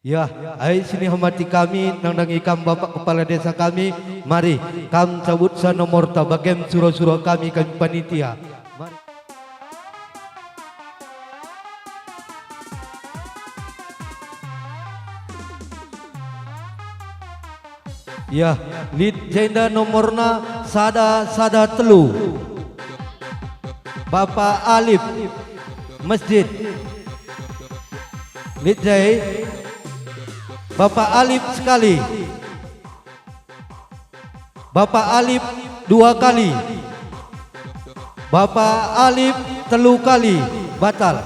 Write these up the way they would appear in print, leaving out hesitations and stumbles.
Ya, ai sini hormati kami nang ikam Bapak Kepala Desa kami. Mari kam cabut sa nomor tabagem surau-surau kami panitia. Mari. Ya, lead jenda nomorna sada telu. Bapak Alif Masjid. Lead jai Bapak Alif sekali. Bapak Alif 2 kali. Bapak Alif 3 kali. Batal.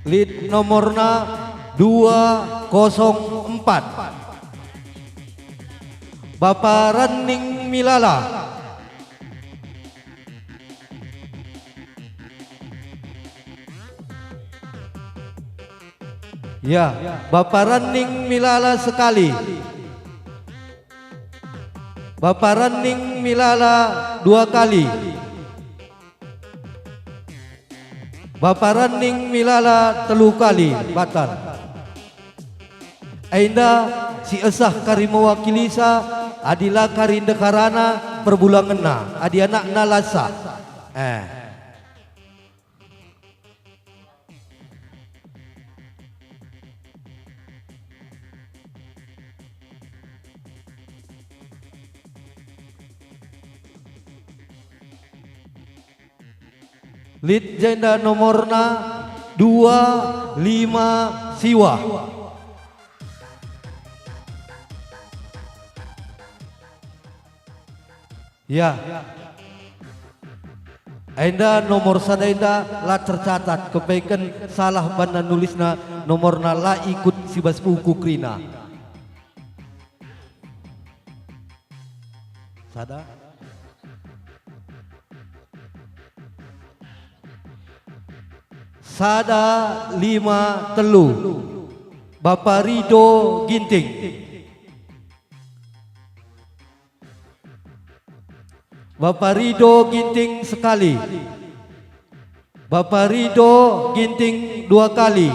Lead nomorna 204. Bapak Raning Milala. Ya, Bapak Raning Milala sekali. Bapak Raning Milala 2 kali. Bapak Raning Milala 3 kali. Batal. Ainda si esah kari mewakilisa adila kari dekarana perbulanganna adi anak nalasa. Lead jenda nomorna 25 siwa. Ya. Ainda nomor sadainda la tercatat kebaikan salah bana nulisna nomorna la ikut sibas buku krina. Sada. Sada 5 telu. Bapak Rido Ginting. Bapak Rido Ginting sekali. Bapak Rido Ginting 2 kali.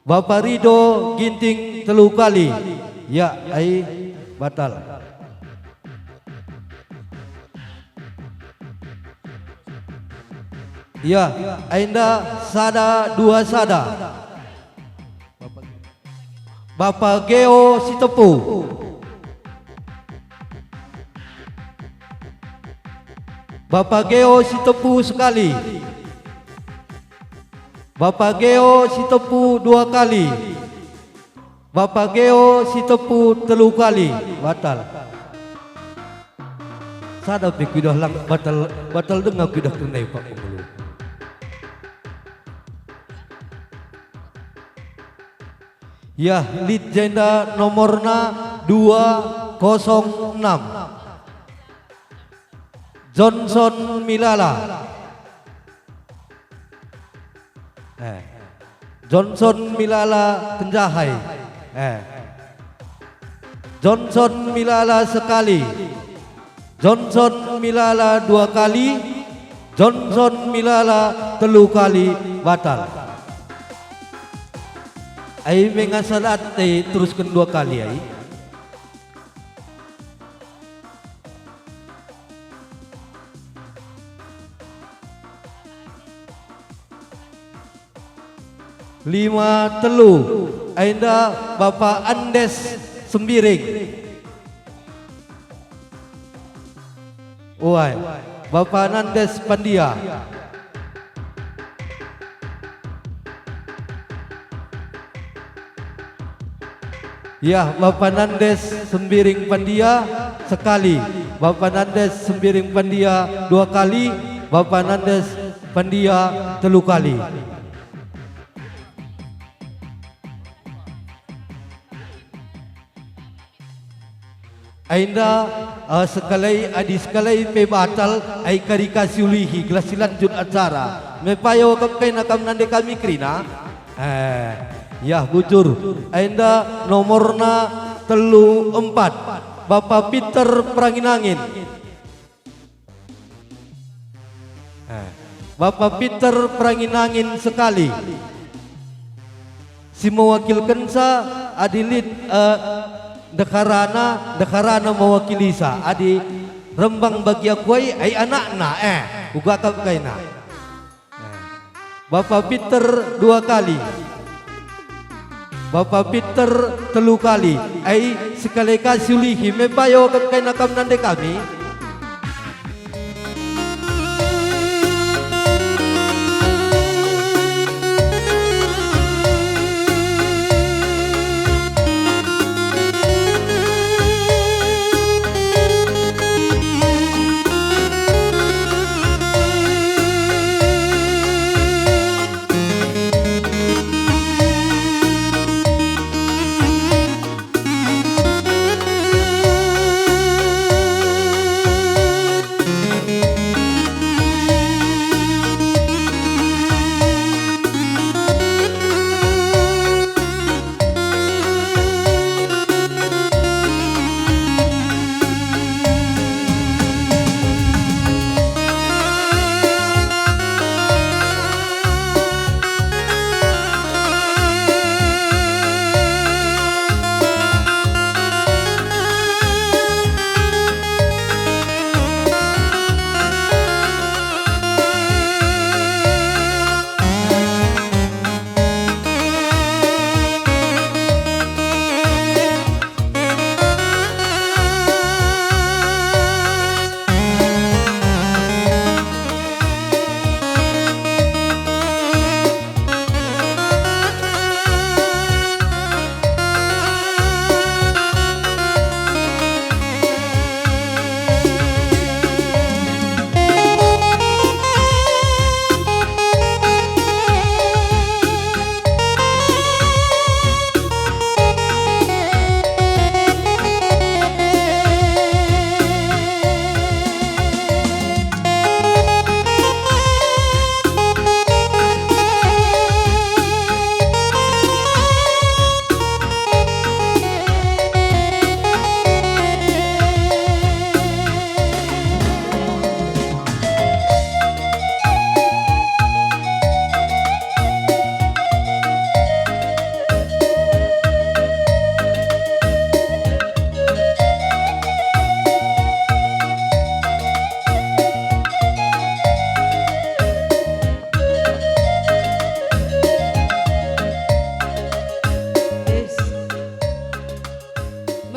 Bapak Rido Ginting 3 kali. Ya, ai batal. Ya, ainda sada 2 sada. Bapak Geo Sitepu. Bapak Geo Sitepu sekali. Bapak Geo Sitepu 2 kali. Bapak Geo Sitepu 3 kali. Batal. Sada pikidah lang batal dengar kidah tunai Pak Pemulu. Ya, lead jenda nomorna 206. Johnson Milala. Johnson Milala Kenjahai. Johnson Milala sekali. Johnson Milala 2 kali. Johnson Milala 3 kali. Batal. Ai mengasalat teruskan 2 kali ai. Lima telu. Ainda Bapak Andes Sembiring. Uai, Bapak Andes Pandia. Ya, Bapak Nandes Sembiring Pandia sekali. Bapak Nandes Sembiring Pandia 2 kali. Bapak Nandes Pandia 3 kali. Ainda sekalai adi sekalai pe batal ai kari kasiulihi glasilan jun acara. Me payo kay nakam nande kami krina. Ya bujur. Ainda nomorna 34. Bapak Peter Pranginangin. Bapak Peter Pranginangin sekali. Si mewakilkan sa adilit dekarana mewakili sa adi rembang bagi aku ai anakna uga ka kaina. Bapak Peter 2 kali. Bapak Peter 3 kali. Ai sekali kasih ulihi mebayo ka kaina kam nande kami.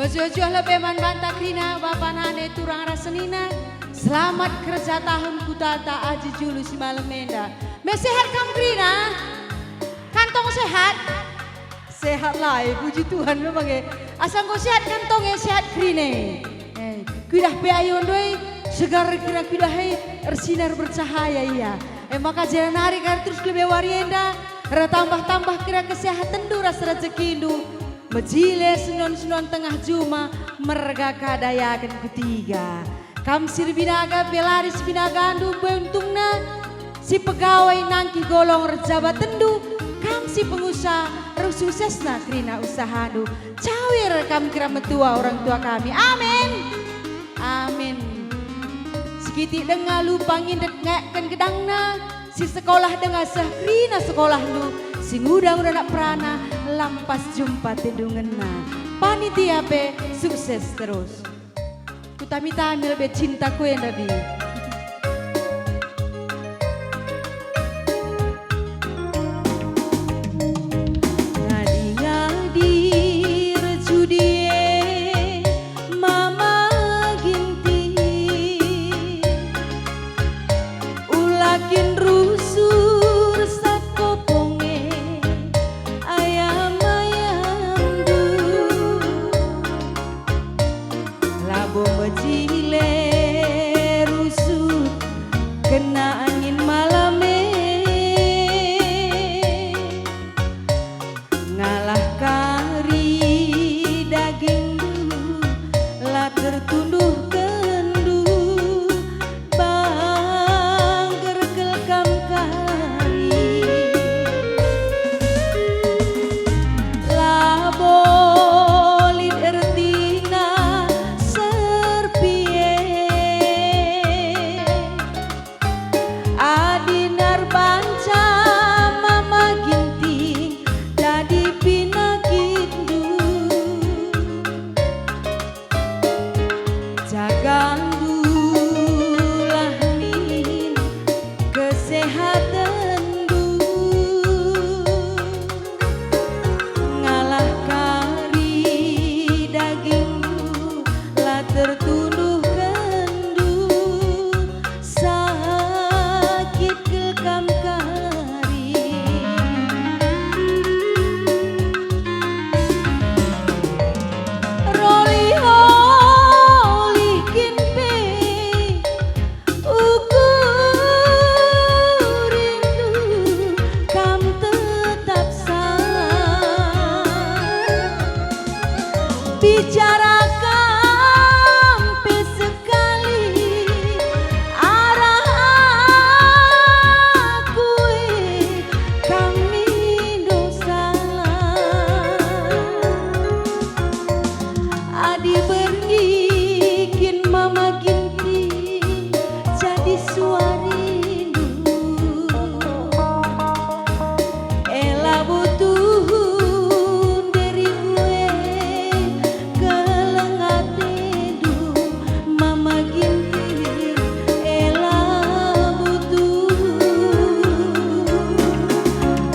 Mojojoh lebeman banta krina bapak nane turang rasenina. Selamat kerja tahun kutata aji julu si malam menda. Mesehat kam krina? Kantong sehat? Sehat lah, puji Tuhan memang ya. Asal kau sehat kantongnya sehat krine. Kudah peayon doi segar kira kudah hai ersinar bercahaya iya. Maka jalan hari kan terus lebih warienda. Tambah kira kesehatan du rasa rezeki du. Mejile senon tengah juma merga kadayakan ketiga. Kam sir binaga belaris binaga andu beruntungna. Si pegawai nangki golong rejabat tendu. Kam si pengusaha suksesna krina usahandu. Cawir kam kira metua orang tua kami. Amin. Amin. Sekiti dengar lupa ngindet ngekkan gedangna. Si sekolah dengar sekrina sekolah lu. Si ngudang udah nak perana lampas jumpa tedungenna. Panitia pe sukses terus. Kutamita lebih cinta ku yang nabi. Kena angin malame ngalah kari daging du lah tertunduh kendu bangger kelkam kari labolin ertina tertuduh kendu sakit kekam kari roli holi kimpe ukur rindu kam tetap bicarakan sekali arah aku kami dosa adi bergikin mama ginti jadi suarindu ela butuh dari gue kelengatedu mama ginti ela butuh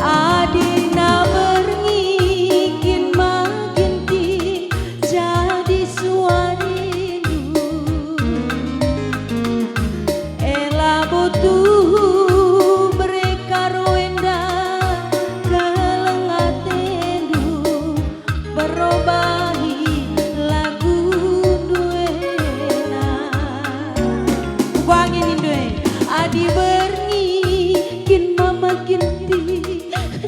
adina bergikin maginti jadi suarindu ela butuh mereka roenda kelengatedu berobahi lagu duena wangin indue adi bernikin mama ginti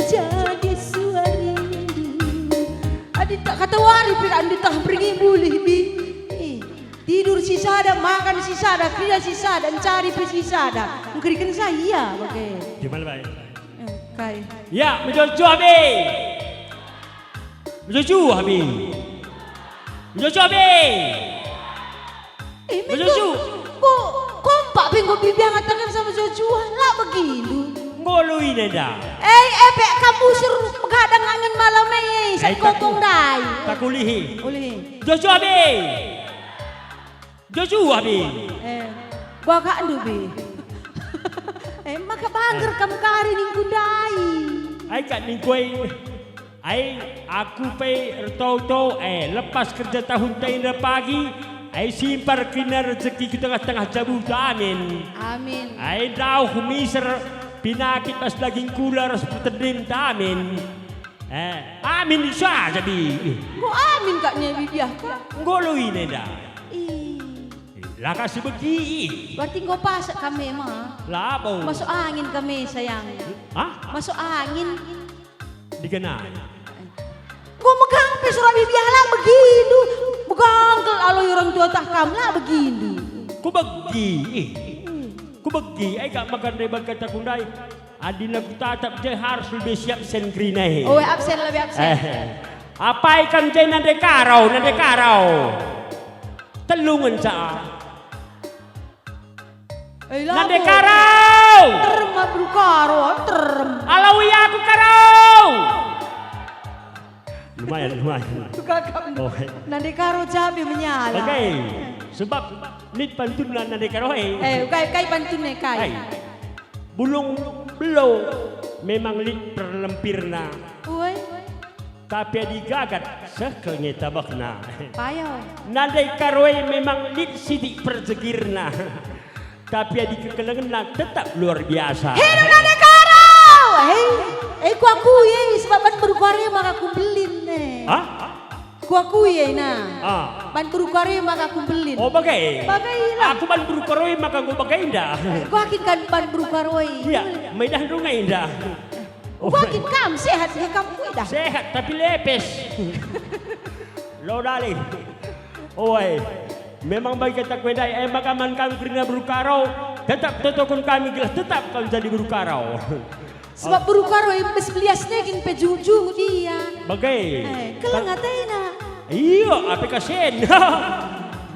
jadi suarindu adi tak kata wari pira andi tak pergi boleh bi tidur si sada makan si sada kerja si sada cari pe si sada mengerikan saya pakai Gimana baik? kai Ya, menjojo habis. Menjojo habis. Menjojo habis. Menjojo. kok kompak penggo bibiang ngatakan sama Jojuan lah begitu Ngolui nenda. pek kamu suruh menghadang angin malam saya kokong dai Takulihi. oleh Jojo habis. Jojo habis. gua gak andu be maka bangger kamu kari ning kundai Ai kat ning kue. Ai aku pe tau lepas kerja tahun taina pagi. Ai simpar kena rezeki kita tengah cabut amin. amin Ai dau humiser pinakit pas daging kula ras petedin amin. Amin saja bi. gua amin kaknya bibiah kak Ngolui nenda. Lah kasih begi. berarti gua pasak kami mah Lah apa? masuk angin kami sayang Hah? masuk angin Dikenal. gua megang pe surat bibiah lah begitu megang kalau orang tua tak kam lah begitu Ku begi. Ku begi. Ai gak makan rebat kata kundai. Adina ku tatap je harus lebih siap sen grina. oh absen lebih absen Apa ikan je nande karau. Telungan sa. Nande karau. terem abru karo terem Alawi aku karau. Lumayan. kakak Oh. nanti karo cabe menyala Oke. Sebab nit pantun nande karau kai pantun kai Bulung belo memang lit perlempirna. woi Tapi digagat sekelnya tabakna. payo Nandai karwe memang lit sidik perjegirna. Tapi di kekelengan tetap luar biasa. Hero nanti karo ku aku sebab ban berukare maka aku belin Hah? ku aku nah Ah. ban berukare maka aku belin Oh bagai? Bagailah. Aku ban berukaroi maka gue bagai indah. ku akin kan ban berukare Iya, medah rungai indah. ku akin kam sehat ya kamu dah Sehat tapi lepes. Lo dali. Oi. Memang bagi kata kuedai makaman kami kerana berukarau tetap totokun kami gelas tetap kau jadi berukarau. sebab berukare mes beliasnya kin pejuju dia Bagai? kelengatena Iya, apa kasen?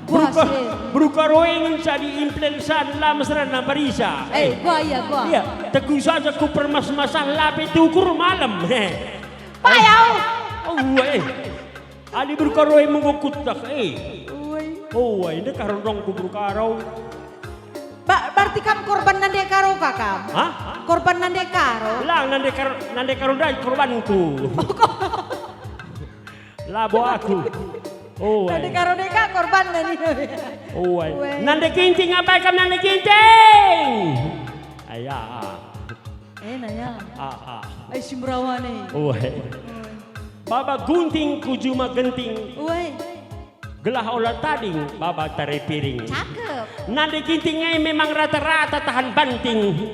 Gua sen. Berukarau ingin jadi influencer lah mesra na Parisa. gua Iya, teguh saja ku permas-masang lapi tukur malam. payau Oh, Ali berukarau mengukut tak. Oh, ini karong ku berukarau. berarti kam korban nande karo kakam Hah? korban nande karo Lang nande karong dai korbanku. Labo aku. Oh, Nande karo deka korban nani. oh, Uwe. nande ginting apa kam nande ginting? Ayah. Nanya. Ah. Ay simrawane. Oh, baba gunting kujuma genting. Uwe. Gelah olah tading, baba tare piring. Cakep. Nade gintingnya memang rata-rata tahan banting.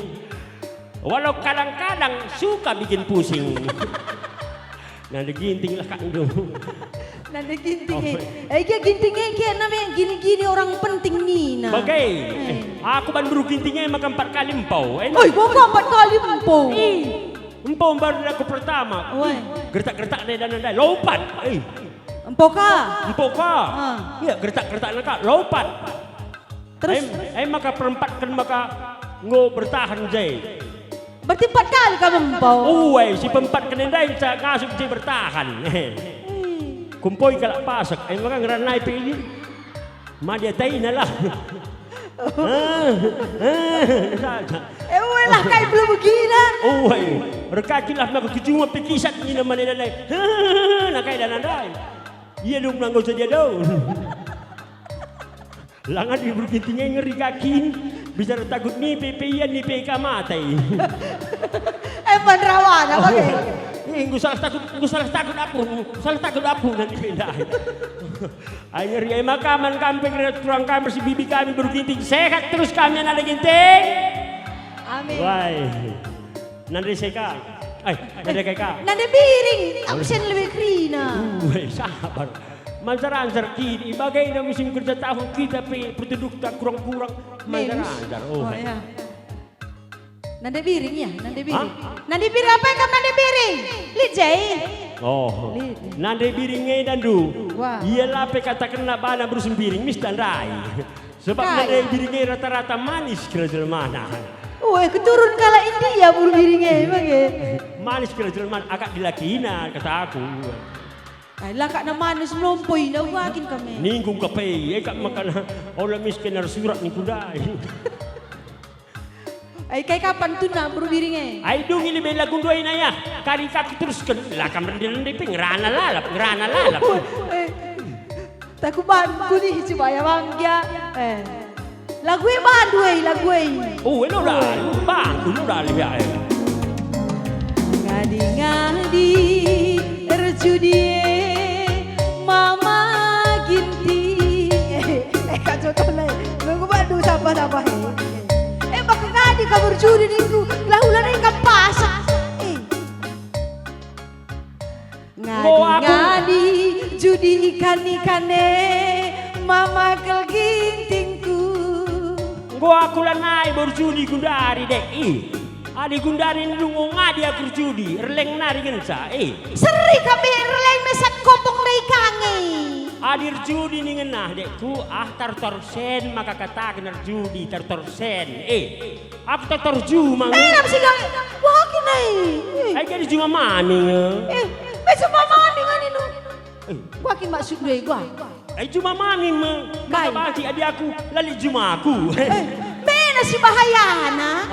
Walau kadang-kadang suka bikin pusing. Nade ginting lah kak itu. Nande ginting. Gintingnya kayak namanya gini-gini orang penting nih. Nah. Bagai, aku ban buru gintingnya makan 4 kali empau. Oi, gua 4 kali empau. Empau baru aku pertama. Oi. Gertak-gertak dan lompat. Empau ka. Empau kah? Iya, gertak-gertak nak lompat. Terus maka perempat kan maka ngo bertahan jay. berarti 4 kali kamu empau. Si pempat kenendai sa ngasuk jay bertahan. Kumpoy kalak pasak, maka ngeranay pa ini. Madya tayo na lang. Lah kayak belum begini. Berkakilah maka kecuma pikisat ni naman nila. Nakailananday. Iya dong nanggaw sa dia daw. Langan di bergintingnya ngeri kakin. Bisa takut ni pepeyan ni peka matay. Panrawan apa kayak? Gue salah takut aku nanti pindah. Ay ngeri ay makaman kampeng turang kami si bibi kami berginting sehat terus kami nada ginting. Amin. Why? Nande seka. Ay, nande kaka. Nande piring, absen lebih krina. Sabar. Mancar-ancar kini, bagai na musim kerja tahun kita penduduk tak kurang-kurang mancar-ancar. Ya. Nande piring ya, nande piring. Nande piring apa yang nande piring? Lijai. Nande piringnya dan du. Wah. Iya lah katakan na bana berusun piring mis dan rai. Sebab nande piringnya rata-rata manis kira-kira mana. Keturun kala India buru piringnya emang ya. Manis kira-kira mana, agak dilakina kata aku. Ay, laka na manis melompoy na wagin kami. Ninggong kape, kak makan olah miskin na surat ni kudai. Ay, kay kapan tu na buru piringnya? Ay dong ini bela gundoy na ya. Kari kaki terus kan lakam rendilan depe ngerana lalap. Takuban ko ni si Baya Mangya. Lagu bandu lagu. Lo dah lebih air. Ngadi-ngadi terjudi mama ginti. Kacau nih. Nunggu bandu siapa. Baka ngadi ka berjudi niku. Lahulan ay kampasa. Ngadi-ngadi judi ikan-ikane mama kelgintingku. Gua aku lanai berjudi gundari dek. Adi gundari nunggu ngadi aku berjudi. Releng nari gensa. Seri kami releng mesat kopong reikange. Adir judi ni ngenah dekku tartorsen maka katakan judi tartorsen. Aku tartorju mang. Nam sigang wakin ay. Ay jadi cuma mami. Besok mama dengan ini. Wakin maksud gue gua. Ay cuma mami mang. Maka bagi adi aku lali cuma aku. Bena si bahayana.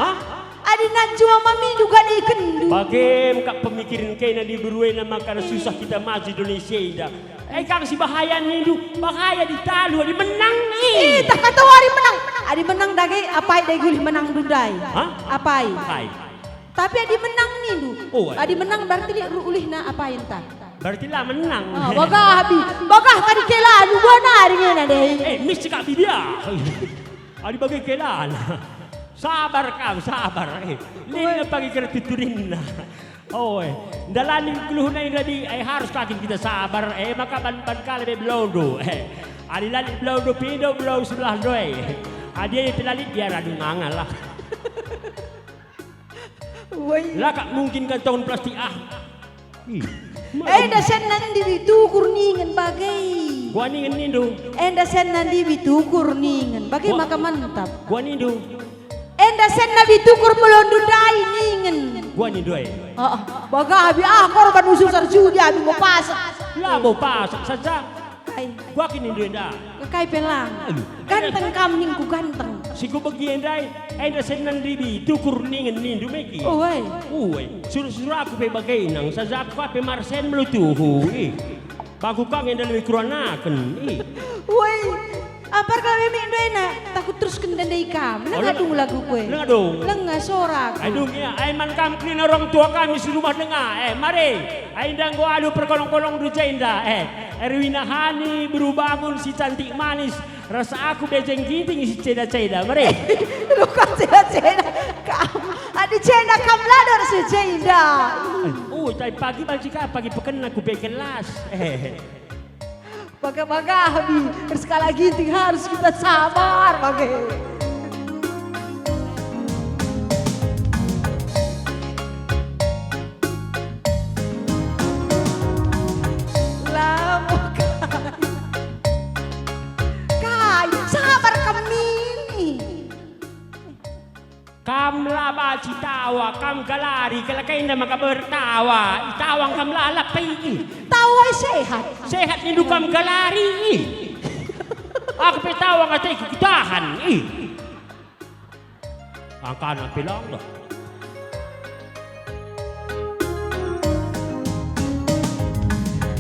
Adi nan cuma mami juga di kendu. Bagem kak pemikiran kena di beruai nama karena susah kita maju Indonesia ida. Kang si bahaya nih bahaya di talu, adi menang nih. Tak kata wari menang. Adi menang dagi apai dagi guli menang dundai. Apai. Tapi adi menang nih du. Adi menang berarti li ulih na apain ta. Berarti lah menang. Bagah kadi kelan gua nari ngena deh. Mis cakap dia. Adi bagai kelan. Sabar kau, sabar. Lina pagi kena tuturin na. Dalanin keluhunay tadi harus kakin kita sabar. Maka ban kali be blodo. Adi lalit blodo pindo blow sebelah doy. Adi itu lalit biar adu mangal lah. Lah kak mungkin kan tahun plastik Dasan nandi bitukur ningan bagai. Gua ningen nindo. Dasan nandi bitukur ningan bagai maka mantap. Gua nindo. Dasan nabi tukur melondu dai ningen. Gua nindo Baga abi korban usul sarjudi abi mau pasak. Lah mau pasak saja. Gua kini nindo dah. Kai pelang. Ganteng kamning ku ganteng. Si ku bagian dai. Dasan nandi tukur ningen nindo meki. Suruh aku pe bagai nang saja aku pe marsen melutuhu. Baku kangen dan lebih kuranakan. Woi, apar kalau memang enak, takut terus kendang dari kamu. Oh, Lengadung lagu kue. Lengadung. Lengah sorak. Aduh ya, aiman kam kini orang tua kami di rumah dengar. Mari, aindang gua adu perkolong-kolong du jenda. Erwina Hani berbangun si cantik manis. Rasa aku bejeng giting si ceda-ceda. Mari. Lu kan ceda-ceda. Adi ceda kam ladar si ceda. Tadi pagi pagi pekan aku bekelas. Baga-baga Habi, sekali lagi harus kita sabar bagai. Lama kai, sabar kami. Kam laba citawa, kam galari, kalakain na maka bertawa. Itawang kam lalapi. Tawa sehat. Sehat ni kam galari. Aku petawang at ikutahan. Ang kanan pilang dah.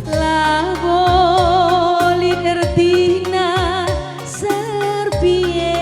Lago libertina serpie.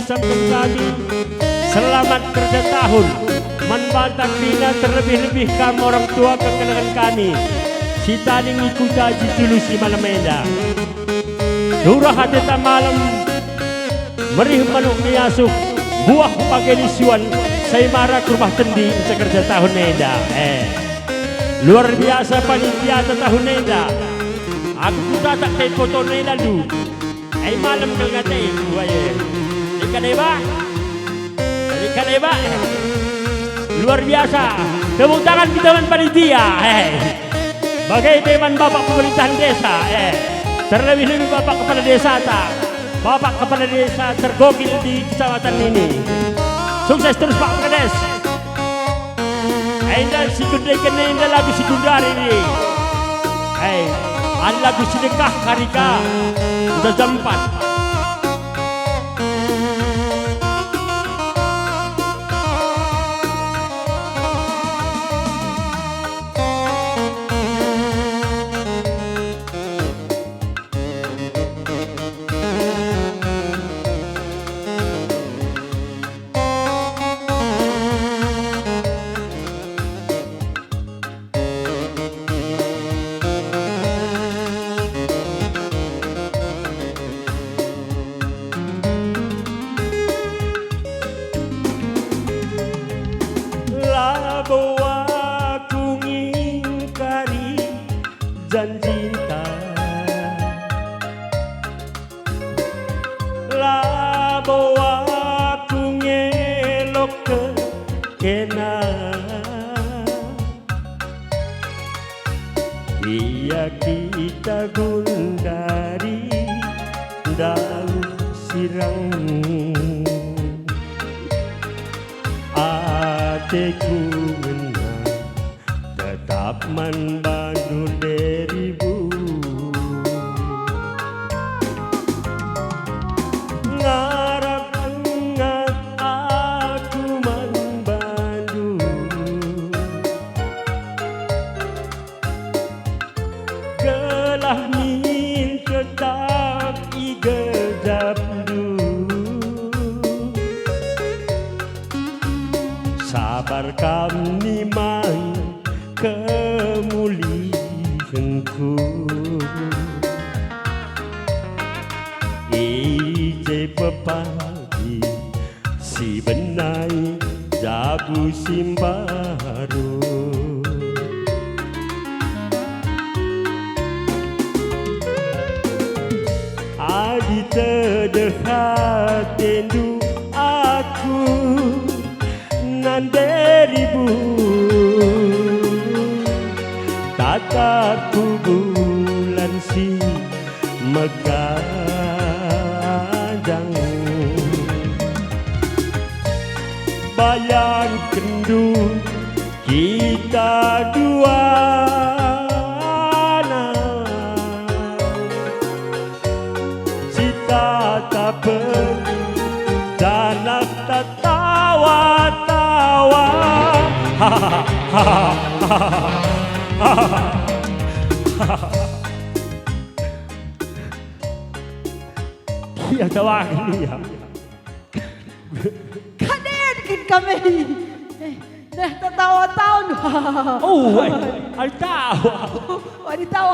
Sampun kami selamat kerja tahun Manbantang Bina terlebih-lebih kamu orang tua kekenangan kami si taning ikuta jujulu si malamenda surah hatita malam merih manuk niasuk buah pagelisuan saya marah ke rumah tendi sekerja tahun neda luar biasa panitia tahun neda aku tak kay foto neda lu malam kalgatay Kaneba, luar biasa. Tepuk tangan kita teman panitia. Bagai teman bapak pemerintahan desa. Terlebih-lebih bapak kepala desa bapak kepala desa tergokil di kecamatan ini. Sukses terus Pak Kades. Dan si gede kene ini lagu si Gundar ini. Ada lagu sedekah karika. Udah jam 4. kena dia kita gundari daun sirang ateku menang tetap membantu dirimu ngarap engat aku membantu gelah min tetap igejap sabar kami mang kemulihanku ije pepagi si benai jabu simbaru adi terdekat tendu aku nan deribu tatapku bulan si megajang bayang kendu kita dua cita tak pergi dan tertawa-tawa dia tawa dia Kader kami. Dah tertawa-tawa. oh ay tawa Wadi tawa.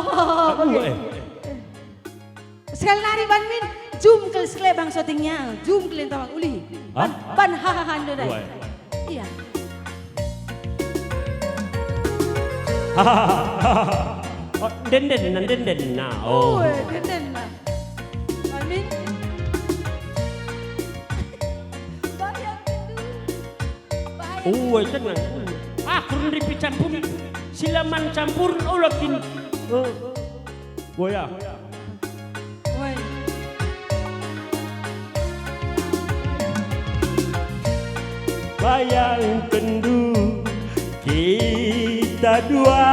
Sekali lari ban min, zoom ke sekali bang syutingnya, zoom ke lentawang uli. Ban hahahan do dai. Iya. den na Oh, den na. Ban min. Bayang itu. Bayang. oh tenang aku ripi campur silaman campur ulakin boya Woi. bayang kendu kita dua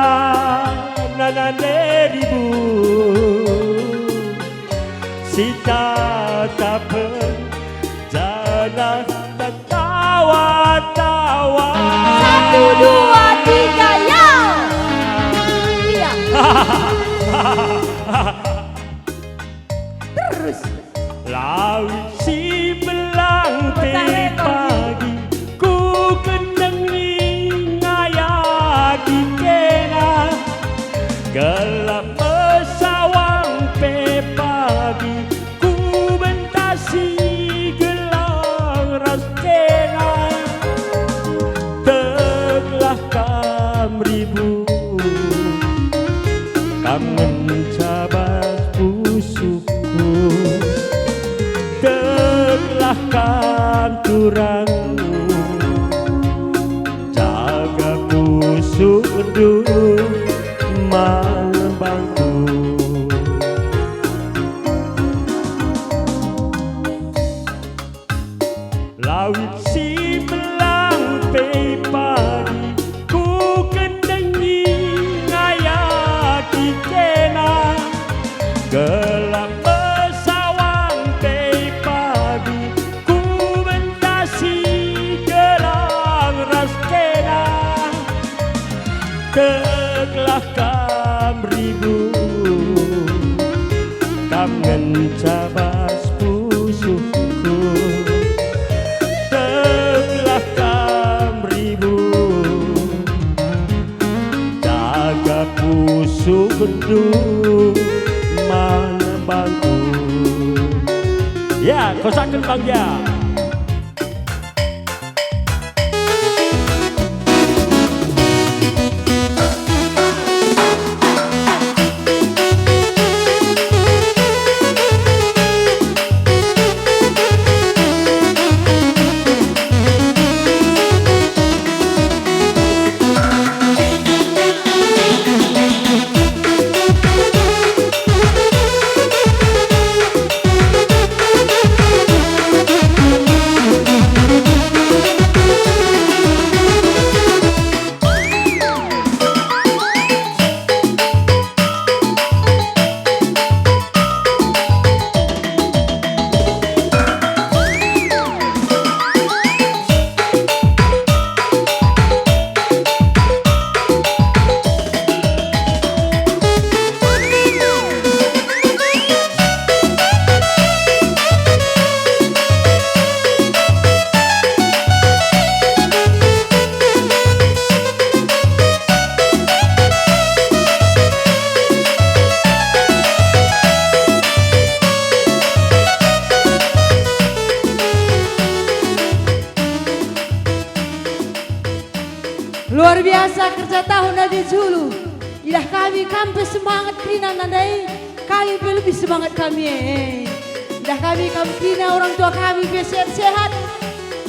nana deribu sita tak berjalan tertawa-tawa 1, 2, 3 ya. Iya. Terus. laut si belang pagi ku kendengi ngayaki kena gelap pesawang pe pagi ku bentasi gelang ras kena telah kamribu kam mencabas pusuku telah kam turang jaga pusuk dulu malembangku laut si belang pe pagi ku kendengi ngayaki kena gelap pesawang pe pagi ku bentasi gelang ras kena telah kamribu kam mencabas pusuku telah kamribu jaga pusuk bendu mana bangku ya kosakan bang ya masa kerja tahun dari dulu. Ilah kami kampus semangat Krina nandai. Kami lebih semangat kami. Ilah kami Krina orang tua kami sehat-sehat.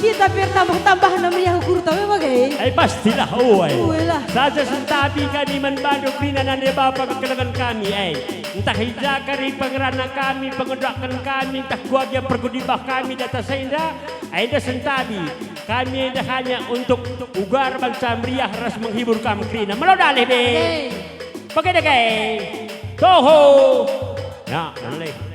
Kita bertambah-tambah namanya guru tahu bagai. Pastilah, oi. Uilah. Saja sentabi kami membantu Krina nande bapak kekelangan kami, Entah hijakari pengerana kami, pengedakan kami, entah keluarga pergudibah kami data senda, ada sentabi. Kami ada hanya untuk ugar bangsa meriah ras menghibur kami Krina. Melodale be. Pakai deh Toho. Ya, naleh.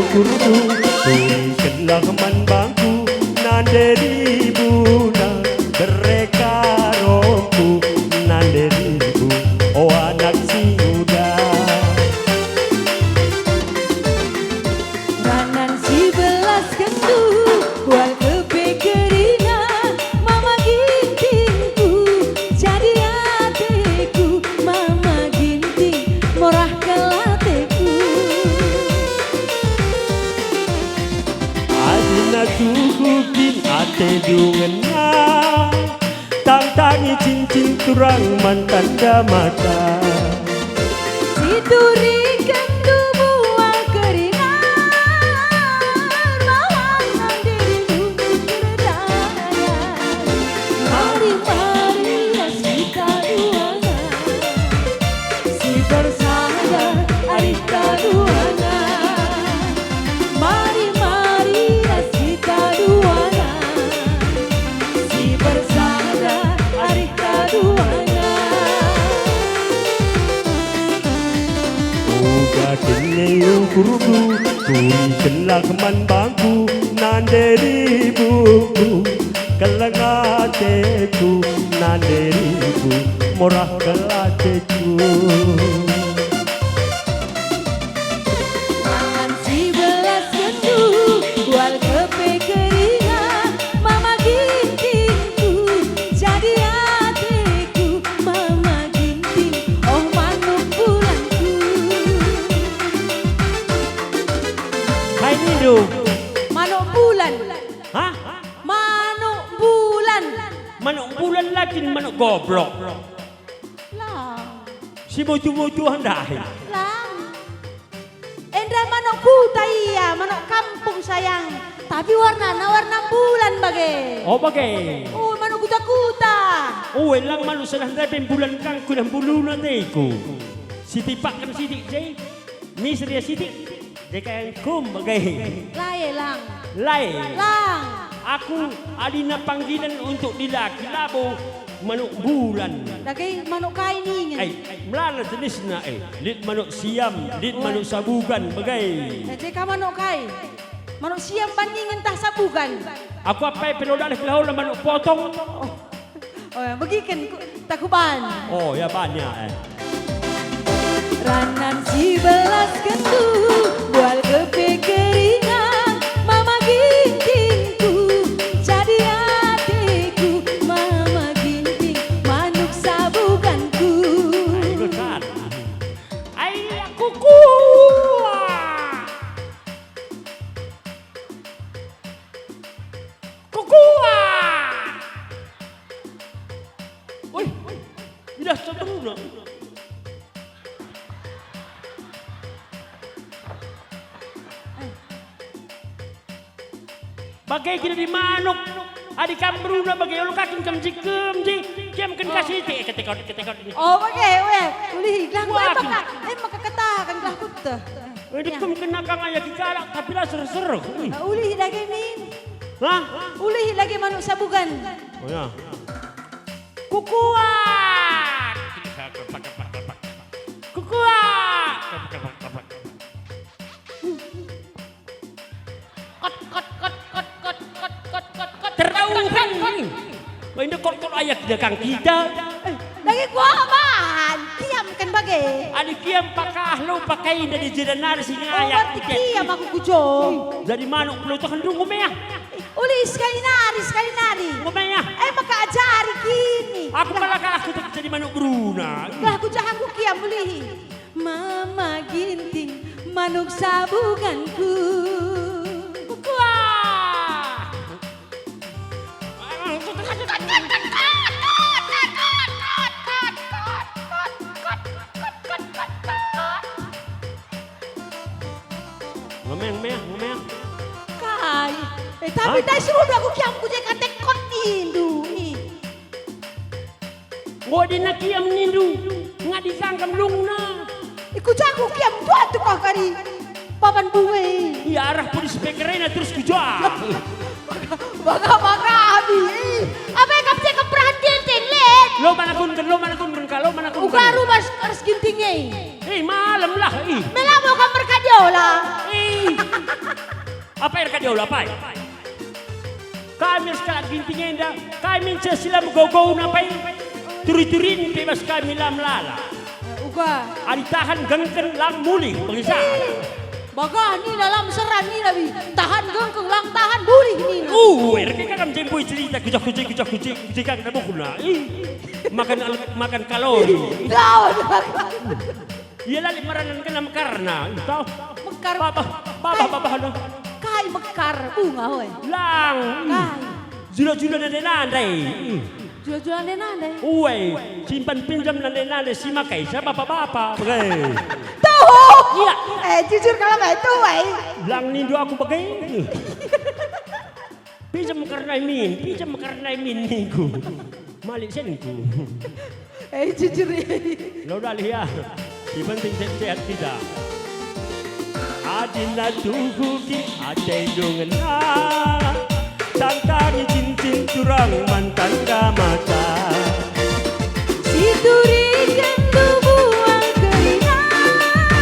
Kurku tulikanlah manbangku nanderibu na bereka rohku nanderibu oh anak si muda Ranan si belas kendu kual kepekerina mama gintingku jadi ateku mama ginting morah kelateku tuhukin ate dungena tang-tangi cincin turang mantan mata si turi kendu buah keringan bawangan dirimu berdaya mari-mari kita duana si bersama hari kaduana mari-mari kita duana si bersama hari kaduana uga kenyang kurku tulikanlah manbangku nanderi buku kelengateku nanderiku morah kelateku Tangan si belas kendu kual kepekeringa mama gintingku jadi ateku mama ginting oh manuk bulanku hai Nido manuk bulan hah manuk bulan manuk bulan lagi manuk goblok lang si moju-moju handai lang Endra manuk kuta iya manuk kampung sayang tapi warna bulan bagai oh bagai oh manuk kuta-kuta oh lang malu salah repem bulan kang kulang bulu nateku siti pakan siti jay misria siti jay kum bagai laye lang lai lang aku adina panggilan untuk dilaki labo manuk bulan lagi manuk kainin melala jenisnya lit manuk siam lit manuk sabugan bagai jadi ka manuk kai manuk siam banding entah sabugan aku apa pelodak kelau lah manuk potong oh ya begikan takuban oh ya banyak ranan si belas kendu bual kepekeringa mama gintingku jadi ateku mama ginting manuk sabuganku kan ai kuku oi tidak sederhana bagai kita di manuk adik kambruna bagai lu kakin kemji kem kan kasih ketekot ini oh bagai we ulih lang maka katakan lah kutta ini kem kena kang ayah kikarak tapi lah seru-seru ulih lagi min hah ulih lagi manuk sabugan oh ya kukuak kukuak terauhan kau ini kot ayah dagang kita lagi gua apaan diam kan bagai adik kiam pakah lo pakai dari jeranar sini oh ayah berarti kiam aku kujong jadi manuk pelutukan dulu meah Uli sekali nari. Ngomenya. Makaajari kini. Aku malah aku jadi manuk Bruna. Lah aku jahan ku kiam beli. Mama ginting manuk sabunganku. Wah. Ngomeng. Kai. Tapi dai suruh aku kiam ku je kate kot nindu ni. Ngodi na kiam nindu. Ngadi sangkam lungna. Iku jago kiam tua tu kau kari. Papan buwe. Ya arah pun speakernya terus kujual. Baka abi. Apa yang kamu cakap perhatian let? Lo mana kun kalau mana kun. Ugaru mas harus gintingnya. Malam lah. Melamo kamu berkadiola. Apa yang kadiola apa? Kami sekarang gintingnya indah. Kami sesilam go-go napai. Turi-turin bebas kami lam lala. Uga. Ari tahan gengken lang muling pengisa. Baga ni dalam seran ni nabi. Tahan gengkeng lang tahan bulih ni. Erke kan jempoi cerita kucak kan kamu kena. Makan kalori. Lawan. Iya lah maranan kan karena tahu. Mekar. Baba lo. Kai mekar bunga hoy. Lang. Kai. Jula nandai. Jual-jualan nane. Simpan pinjam nandai si makai siapa bapak. Tuh. Iya. Jujur kalau itu Lang nindu aku bagai. Pinjam karena min niku. Malik senku. Jujur. Lo dah lihat. Si penting sehat tidak. Adina tunggu di adendungan tantang cincin turang mantan mata. Si turikan buang keringat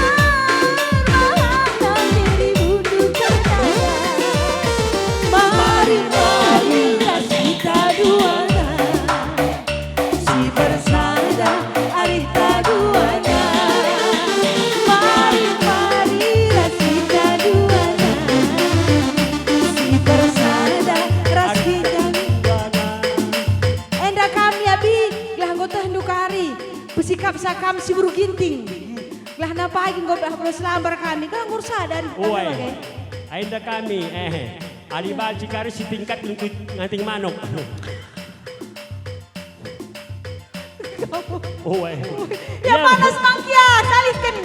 mahakan diri butuh terdaya. Mari kita duana si bersanda arita duana. Mari kita duana si bersanda kita. Enda kami abi lah anggota Handukari besikap sakam si buru ginting lah napa lagi ngobah selambar kami kan ngur sadar. Ainda kami Ali Cikari si tingkat untuk nganting manuk. Ya panas mangkia salikan.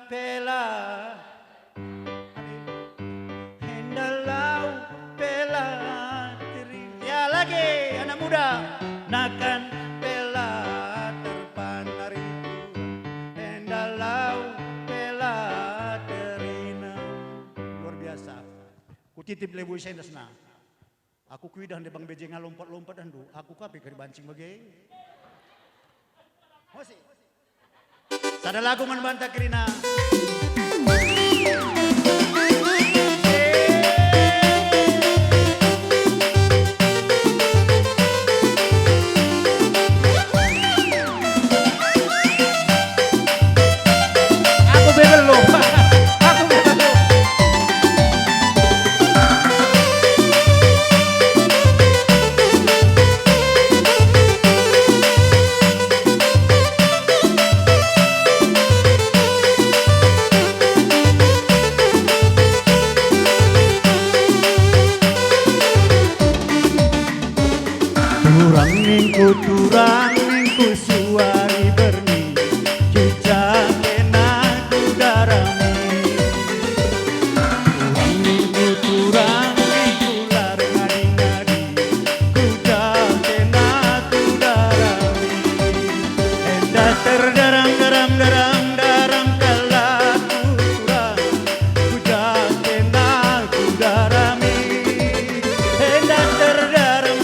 pela hendalau pela ya lagi anak muda nakan pela terpanar itu hendalau pela terina luar biasa ku titip lebu sendasna aku kuidah de bang bejengan lompat-lompat andu aku kape ke bancing bagai Mosi sada lagu man banta krina aku bebelo aku bebelo turang mingku suari berni jejak enak udarami turang mingku lar ngadi-ngadi kujak enak udarami endah terdaram kalaku turang kujak enak udarami endah terdaram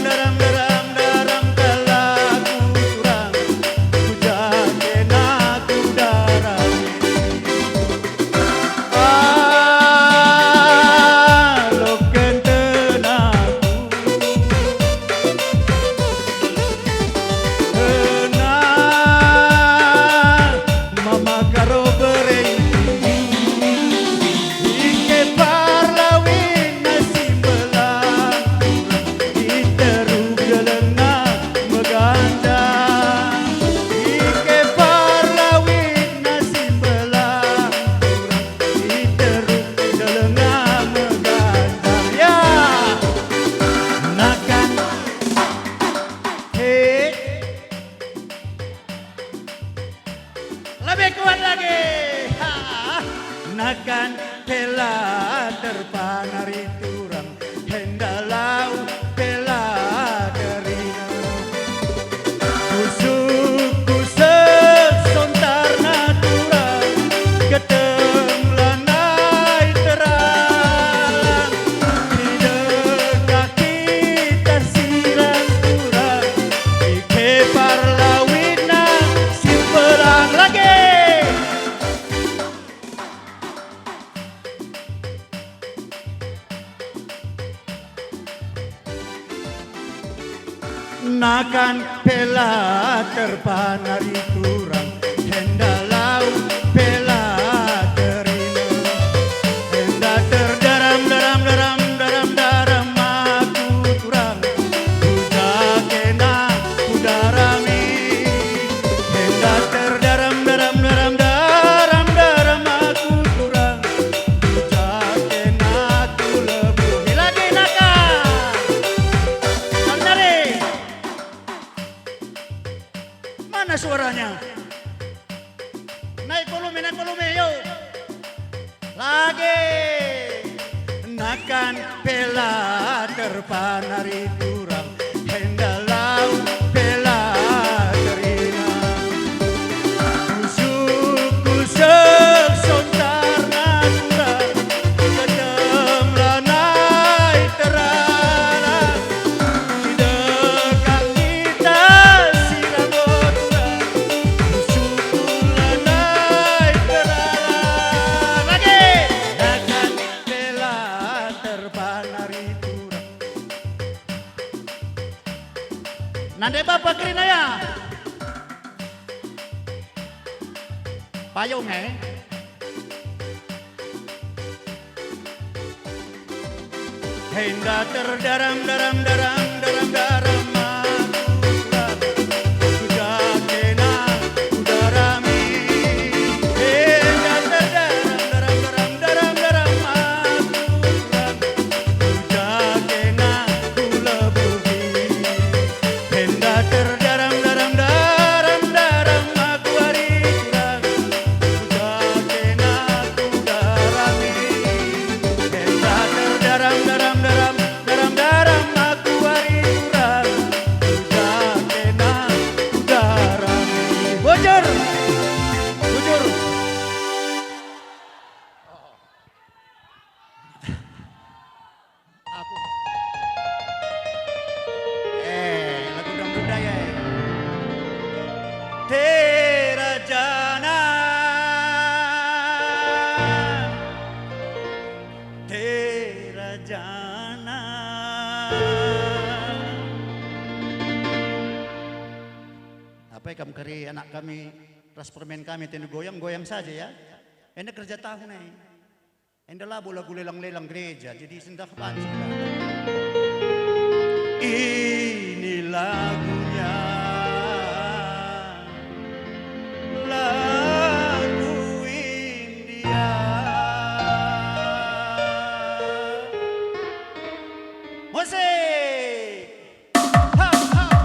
lebih kuat lagi nakan tela terpanari turang hendalau tela derina kusuk sontar naturang keteng lanai terang tidak kaki tersilang turang ike parlawina simpelang lagi nakan pela terpanari turang hendalau pela terina henda terdaram aku turang kujak enak udarami henda terdaram aku turang kujak enak lebu lagi nakan Nari mana suaranya? Naik volume yuk. Lagi. Nakan pela terpanari turang hendalau pela terina. Kusuk sontar naturang kedem lanai terang. Dekat kita siragot sukulanai terang lagi nakan pela terpanari turang nande bapak krina ya payung henda terdaram aku hari kurang Mereka kari anak kami, ras permen kami tentu goyang-goyang saja ya. Enda kerja tahun nih. Enda lagu lelang-lelang gereja, jadi sendak apaan sih? Ini lagunya, lagu India. Musik! Hap, hap.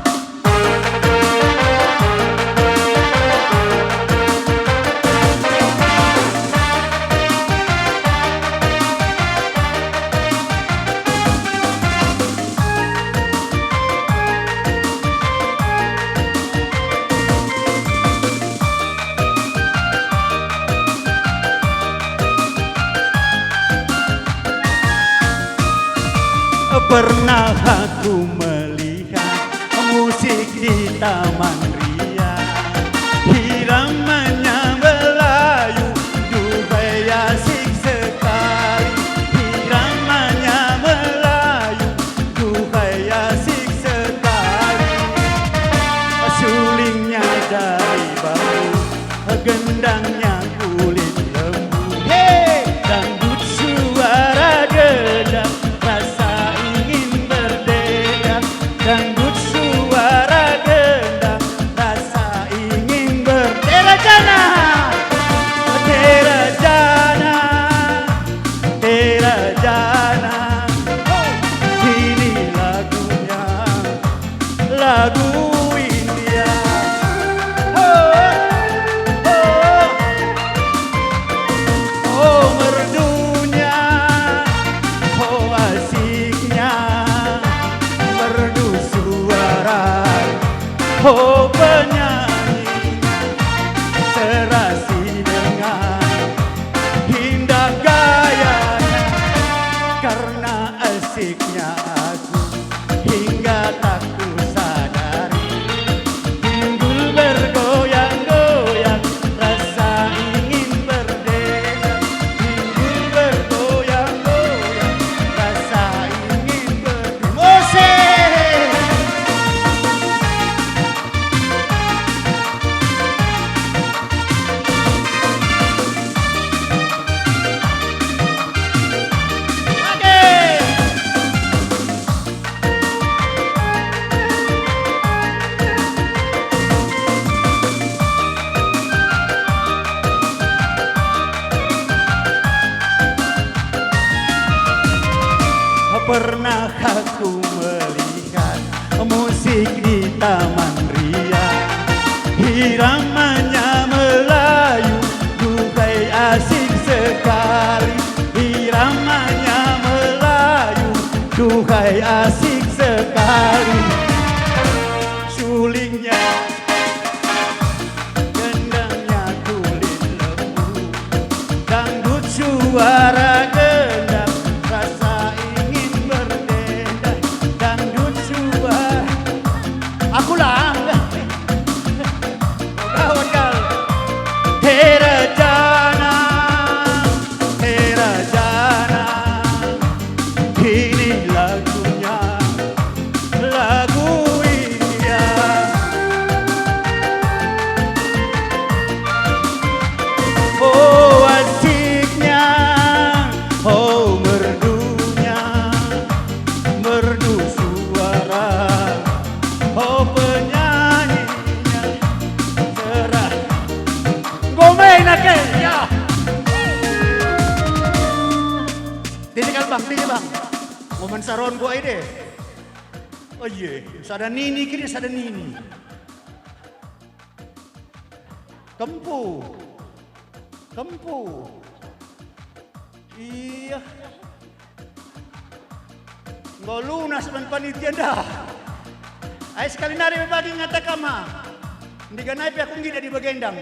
Pernah aku melihat musik di Taman Ria, iramanya Melayu, duhai asik sekali. Iramanya Melayu, duhai asik sekali. Sulingnya dari bambu, gendangnya kulit lembu. Hey, dangdut suara gedang, rasa dangdut suara gendang, rasa ingin berterajana, terajana, terajana. Ini lagunya, lagu India. Oh merdunya, oh asiknya, merdu suara, oh penyanyi, serasi dengan indah gayanya. Karena asiknya aku hingga tak kusadari, timbul bergoyang-goyang rasa ingin berdeka. Timbul bergoyang-goyang rasa ingin berdeka. Pernah aku melihat musik di Taman Ria, iramanya Melayu, duhai asik sekali. Iramanya Melayu, duhai asik sekali. Sulingnya, gendangnya kulit lembu, dangdut suara gendang, rasa akulah kawan-kawan. Terajana, terajana. Ini lagunya, lagu India. Oh asiknya, oh merdunya, merdu suara, oh penyanyinya cerah. Gomeng nake ya. Dini kan bang, dini bang. Momen saron gua ide. Oh iya, sada nini kini sada nini. Kempu, kempu. Iya. Nggak lunas ban panitia dah. Ay sekali nari berbagi ngata kama. Ndi ganai pe aku ngida di bagendang.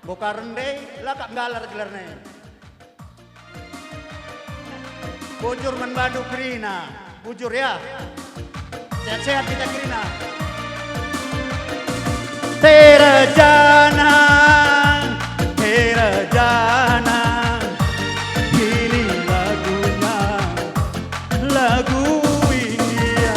Bokarende lakak ngalar gelarne. Bujur menbadu Krina. Bujur ya. Sehat-sehat kita Krina. Terajana, terajana. Ini lagunya, lagu India.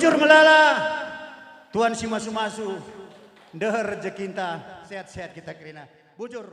bujur melala, Tuan si masu-masu, deher rezekinta, sehat-sehat kita Krina. Bujur.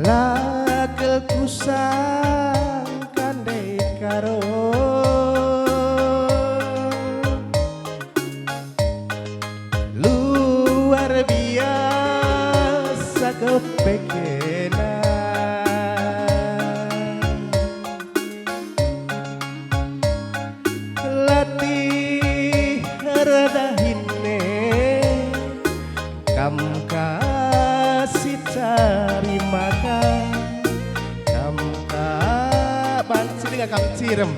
Lakel kusang kandai karo luar biasa kepekenan latih redahine kam kasih cari makan kam banci dengan kam cirem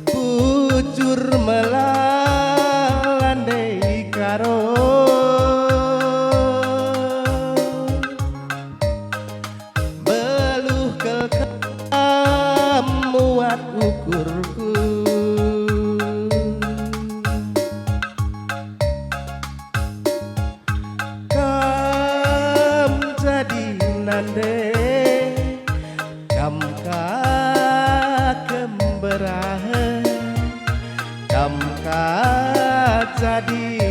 bujur melalandai karo beluh kekam muat ukurku kam jadi nande kam kemberahan kam jadi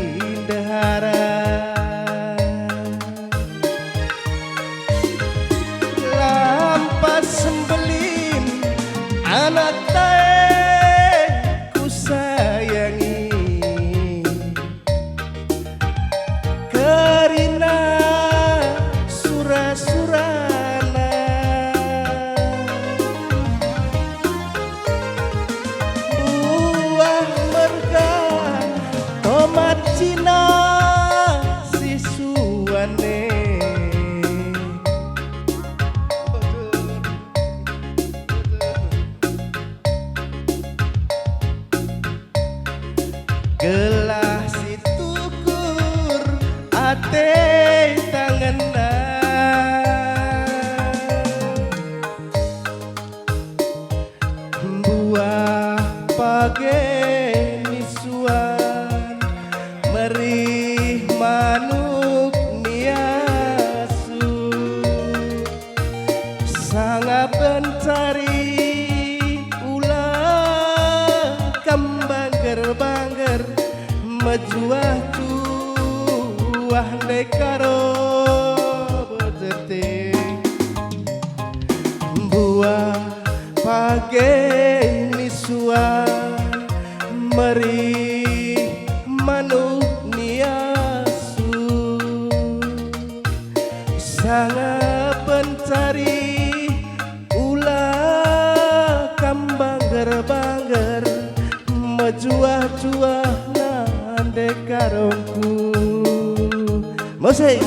dehara lampas sembelin anak teh ku sayangi Karina sura-surana buah merga tomat Cina sisuane gelah si tukur ate tangena buah page nisuan merih manuk niasu sangat pencari ulah kembang gerbangger majuah tuah dekaro bejete buah page nisuan merih manuk niasu sangat pencari ulah kambang gerbangger majuah-juah nande karongku musik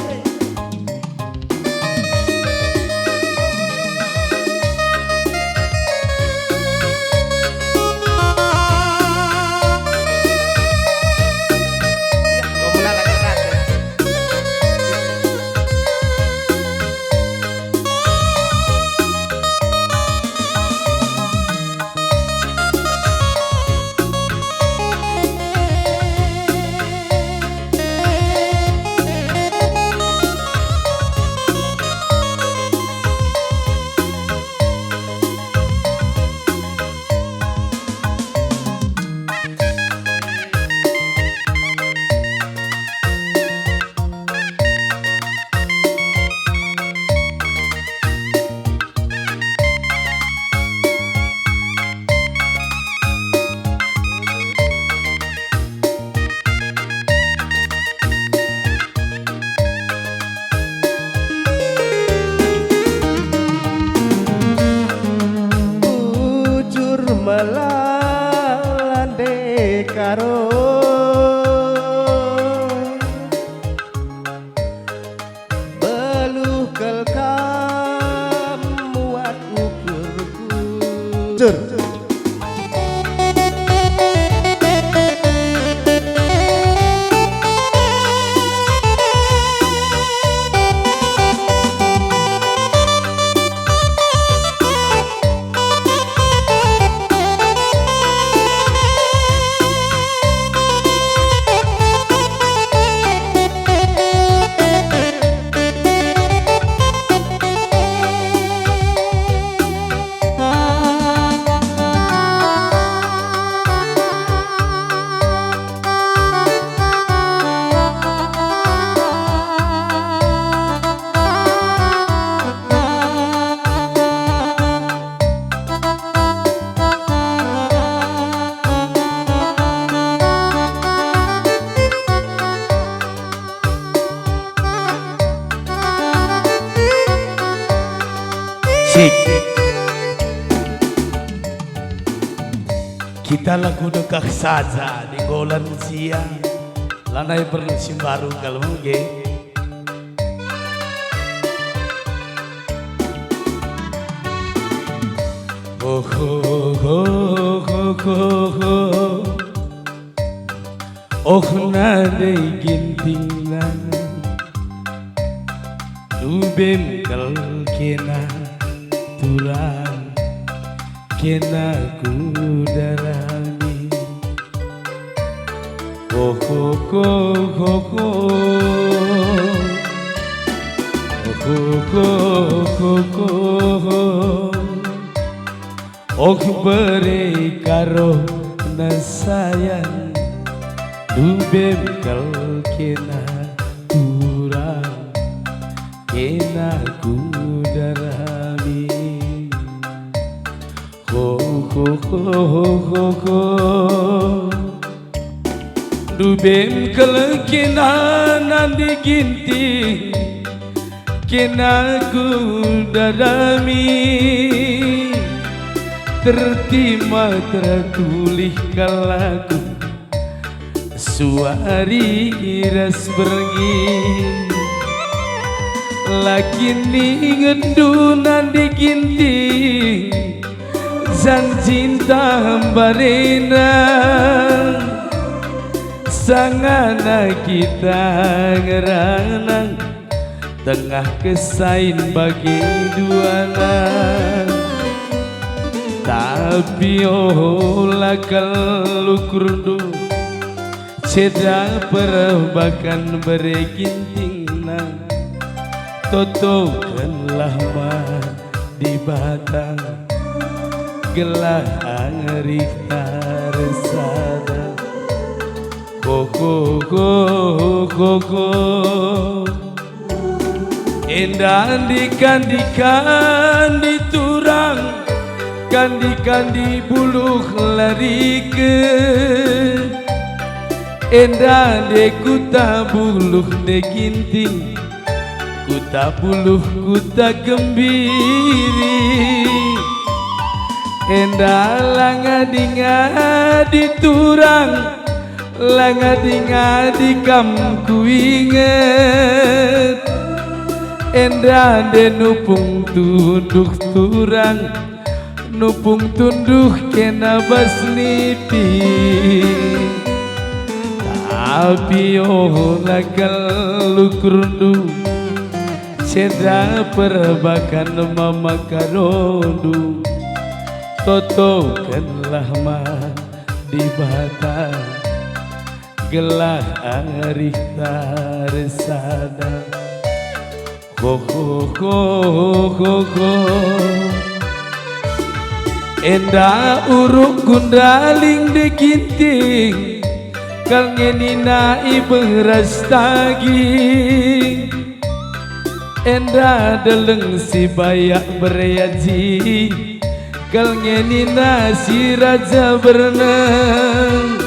melalande karo beluh kelkam muat ukurku. Kita lagu dekah saja di golan siang lanai berlusim baru kalau mungkin. Oh oh oh oh oh oh oh nade gintingan nubem kal kena turang kena kudarani oh oh oh oh oh oh beri karo nasayang dubem kal kena turang kena kudarani dubem kal kena nandi ginti kena kudarami tertima tertulis kalaku suari iras bergi lakini ngendunan diginti san cinta barena sangana kita ngeranang tengah kesain bagi duana tapi oh lakal ukurdu ceda perbakan beregintingna totokanlah mah di batang gelah angrih taresada koko koko indah dikandikan diturang kandi-kandi buluh lari ke endah de kuta buluh de ginting kuta buluh kuta gembiri endah langadi turang langadi kamku inget endah de nupung tunduk turang nupung tunduh kena basnipi tapi oh lakal lukurdu ceda perbakan mama karodu totokanlah mah di bata gelah arih taresada koko endah uruk gundaling diginting kal ngenina iberas tagi endah deleng si bayak bereaji kal ngenina si raja berenang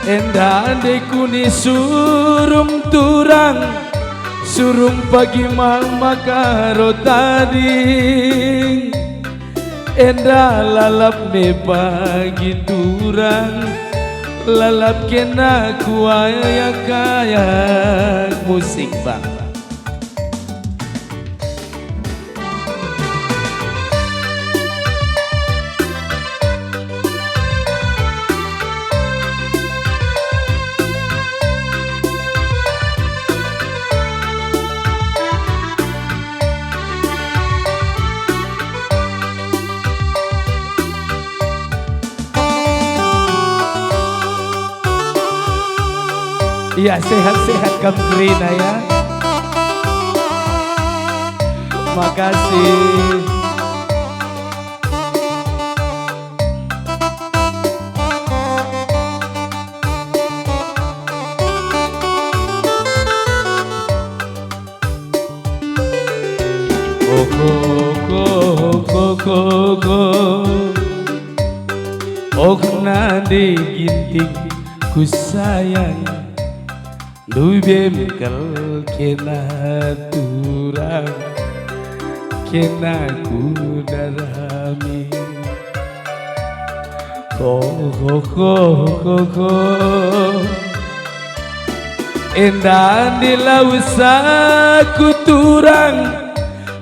endah dekuni surung turang surung pagi mama karo tadi Endah lalap ne pagi turang lalap kena kuaya kaya musik bang. Iya sehat-sehat kamu Rina ya. Makasih. Oh nade ginting ku sayang Lui bemkel kena turang kena kudarami endah di lausaku turang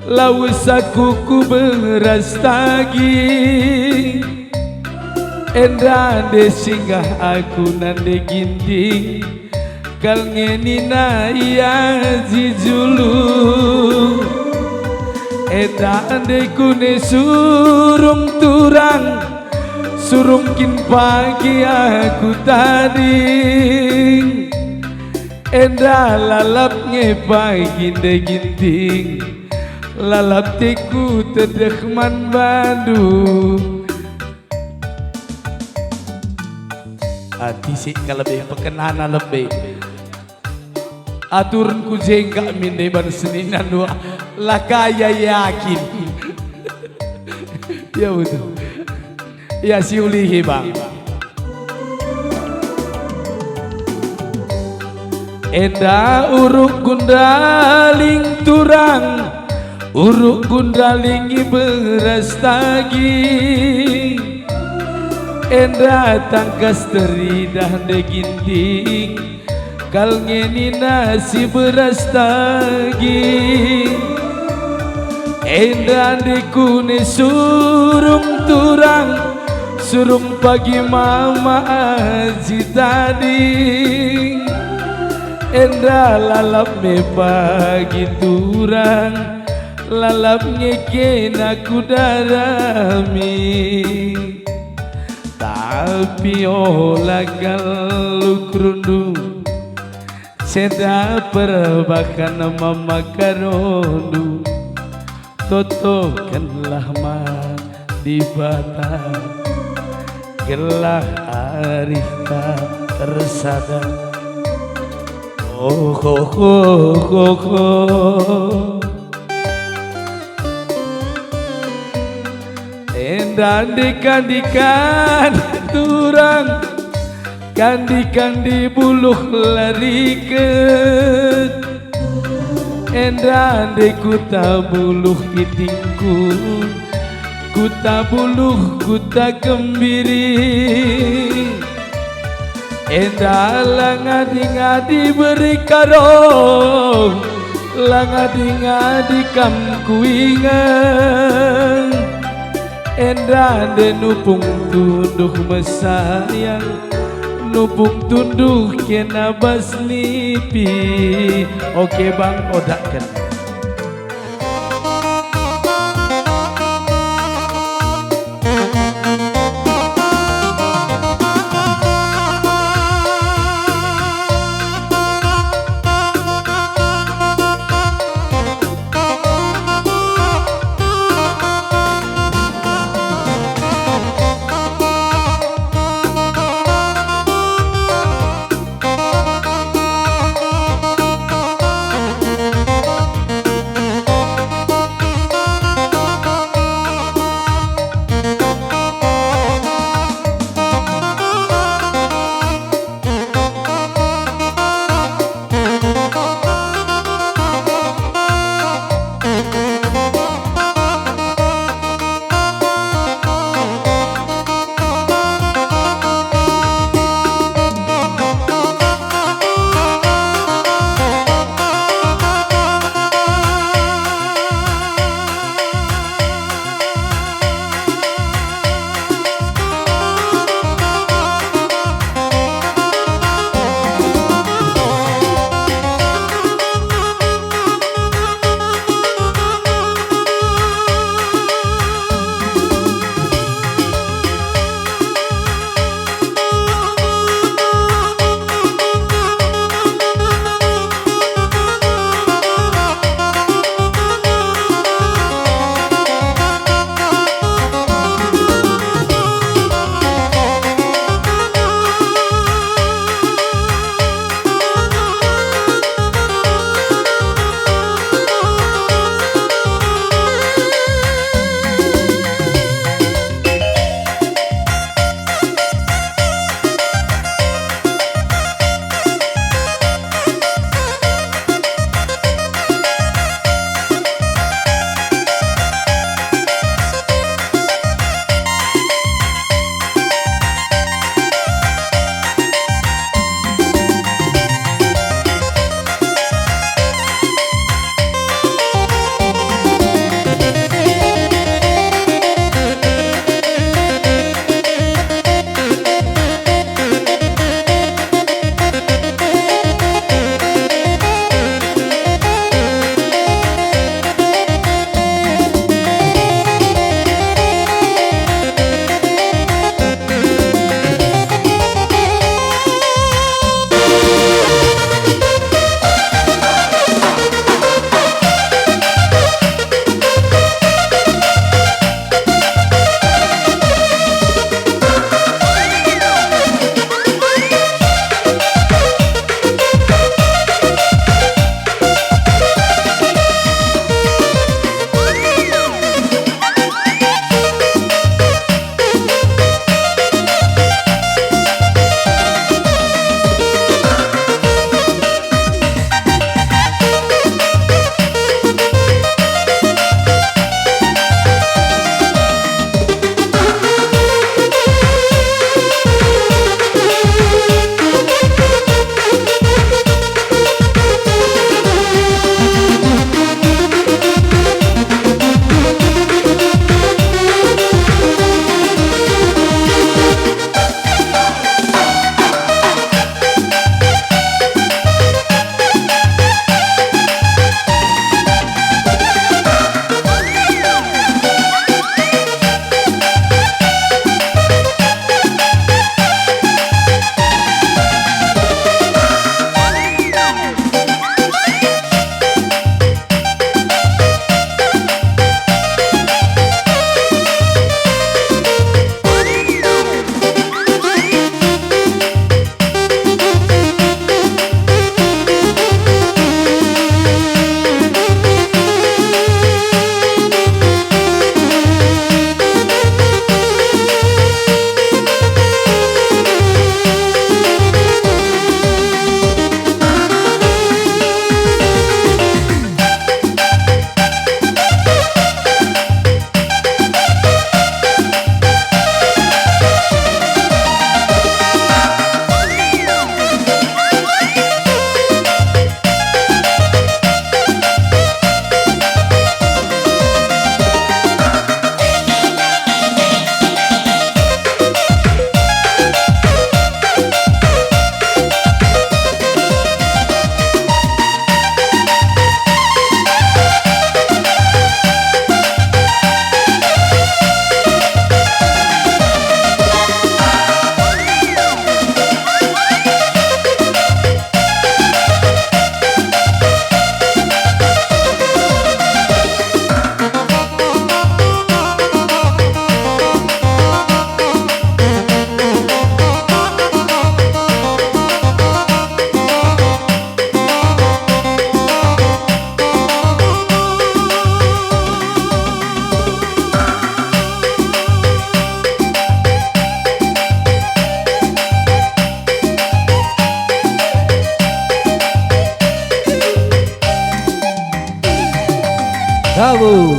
lausaku ku beras tagi endah de singgah aku nande ginting kal ngenina iya jijulu eta ande kune surung turang surung kin pagi aku tadi endah lalap ngepagi de ginting lalap teku tedekman Bandung hati sih lebih pekenana lebih aturun ku jengka minde ban seninan dua lakaya yakin ya betul ya si ulihi bang eda uruk gundaling turang uruk gundaling beras tagi eda tangkas teridah de ginting kal ngeni nasi beras tagi enda dekune surung turang surung pagi mama aji tadi enda lalap me pagi turang lalap ngeken aku darami tapi olah galuk rundu seda perbakan mama karondu totokanlah mah di bata gelah arita tersada oh endan dikan turang kandi buluh lariket endan de kuta buluh itingku kuta buluh kuta gembiri endah langadi beri karo langadi kam kuingan endah de nupung tunduh mesayang nupung tunduh kena baslipi oke bang odakan Prabu.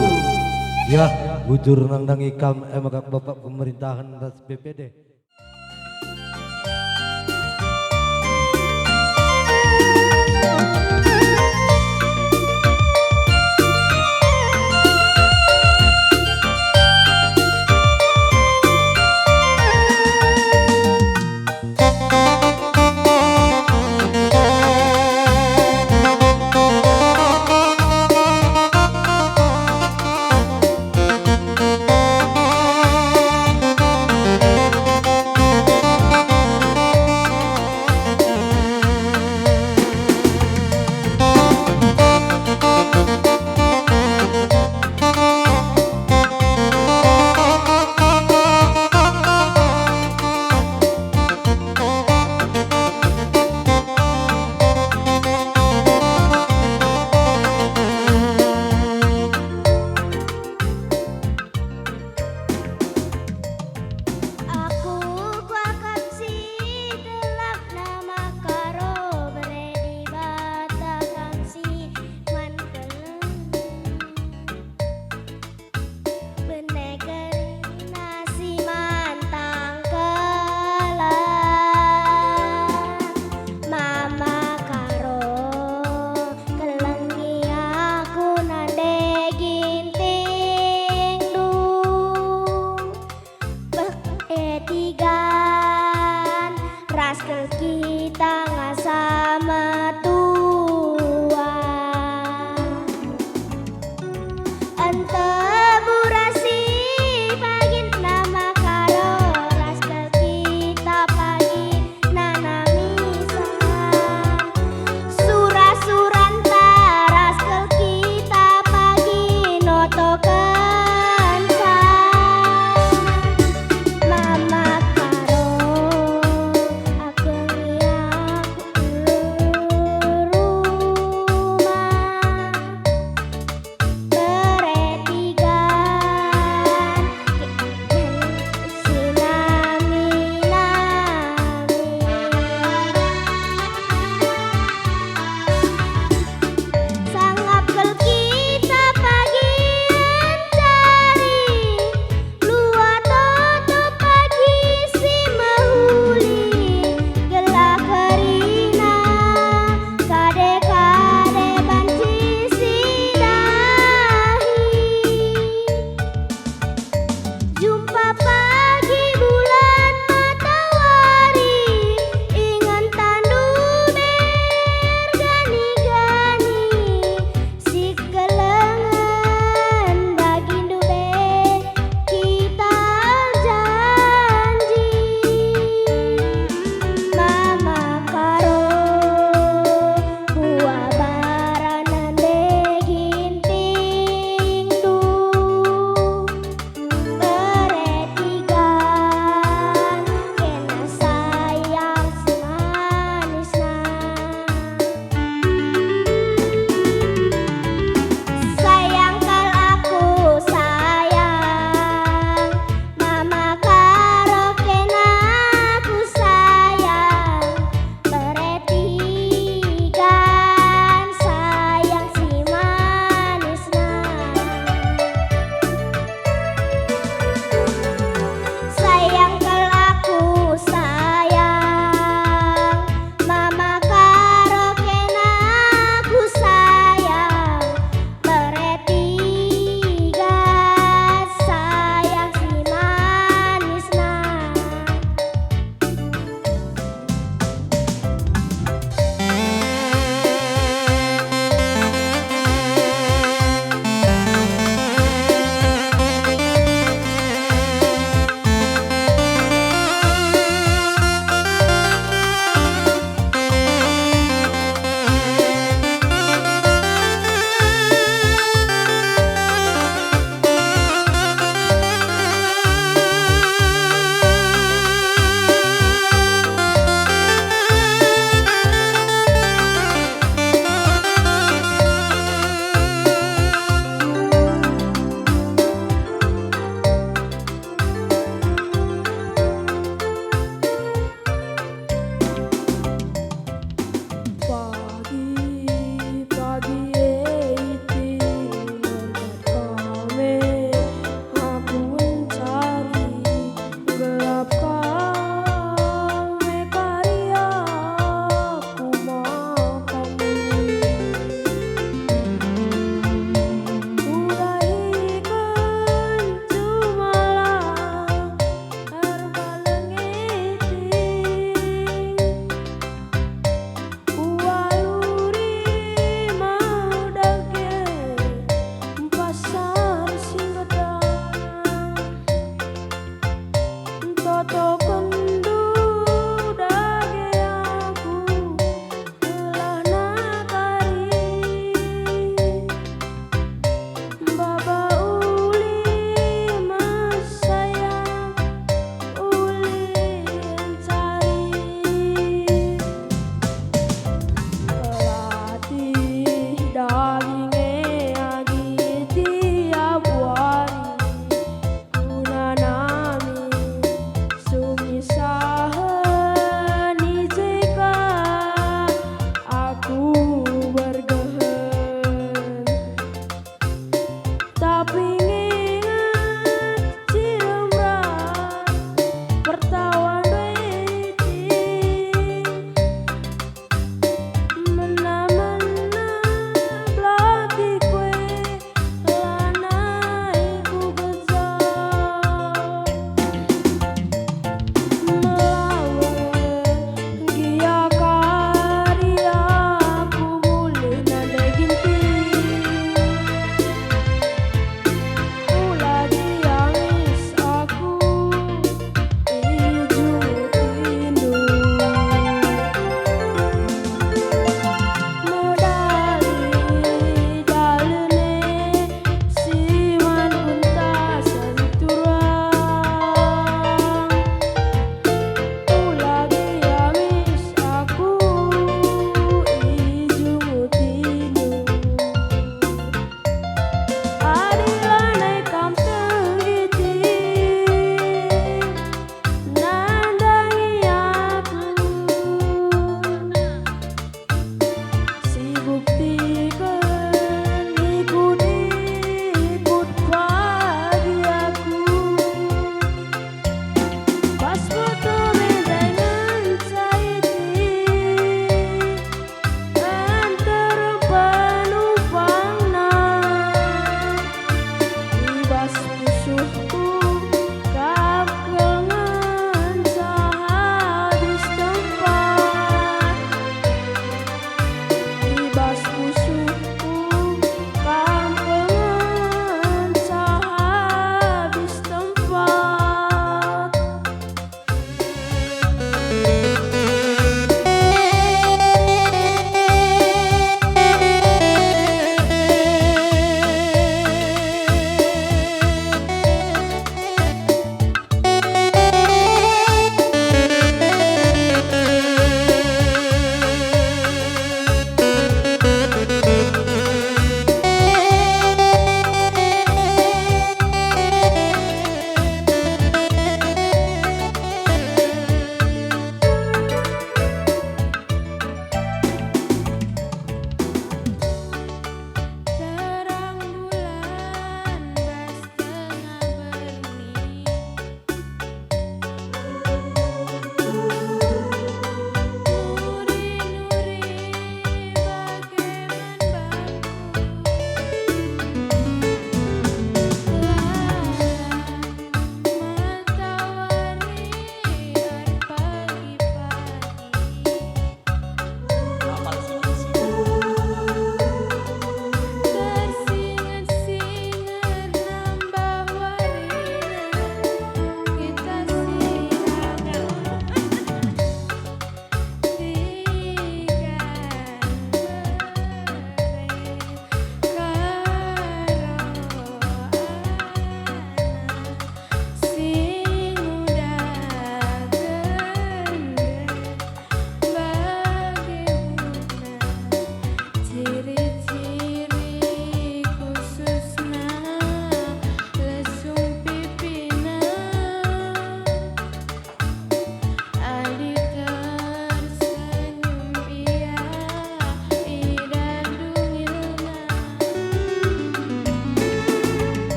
Ya, bujur nang ikam maka Bapak pemerintahan atas BPD.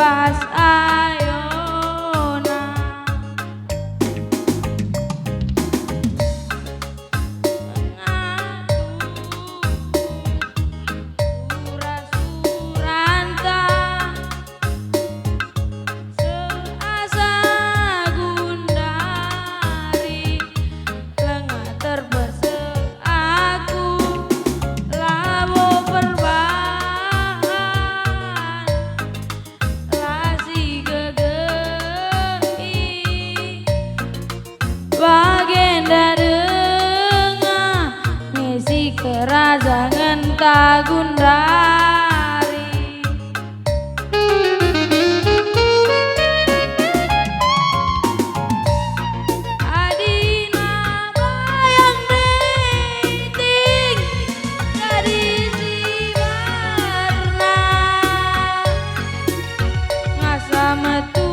pas ayona suranta seasa gundari lengah terbese aku labo perbahan lasi gegei bagenda dengah ngisi kerajangan tagundari adina bayang dating gadis si warna ngasa metu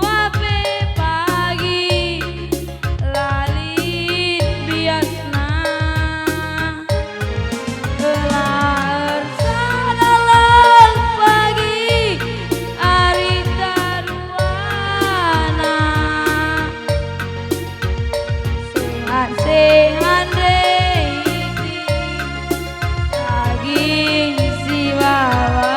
ape pagi lalit biasna gelar sadalang pagi ari taruana sehat-sehat deiti daging si wawa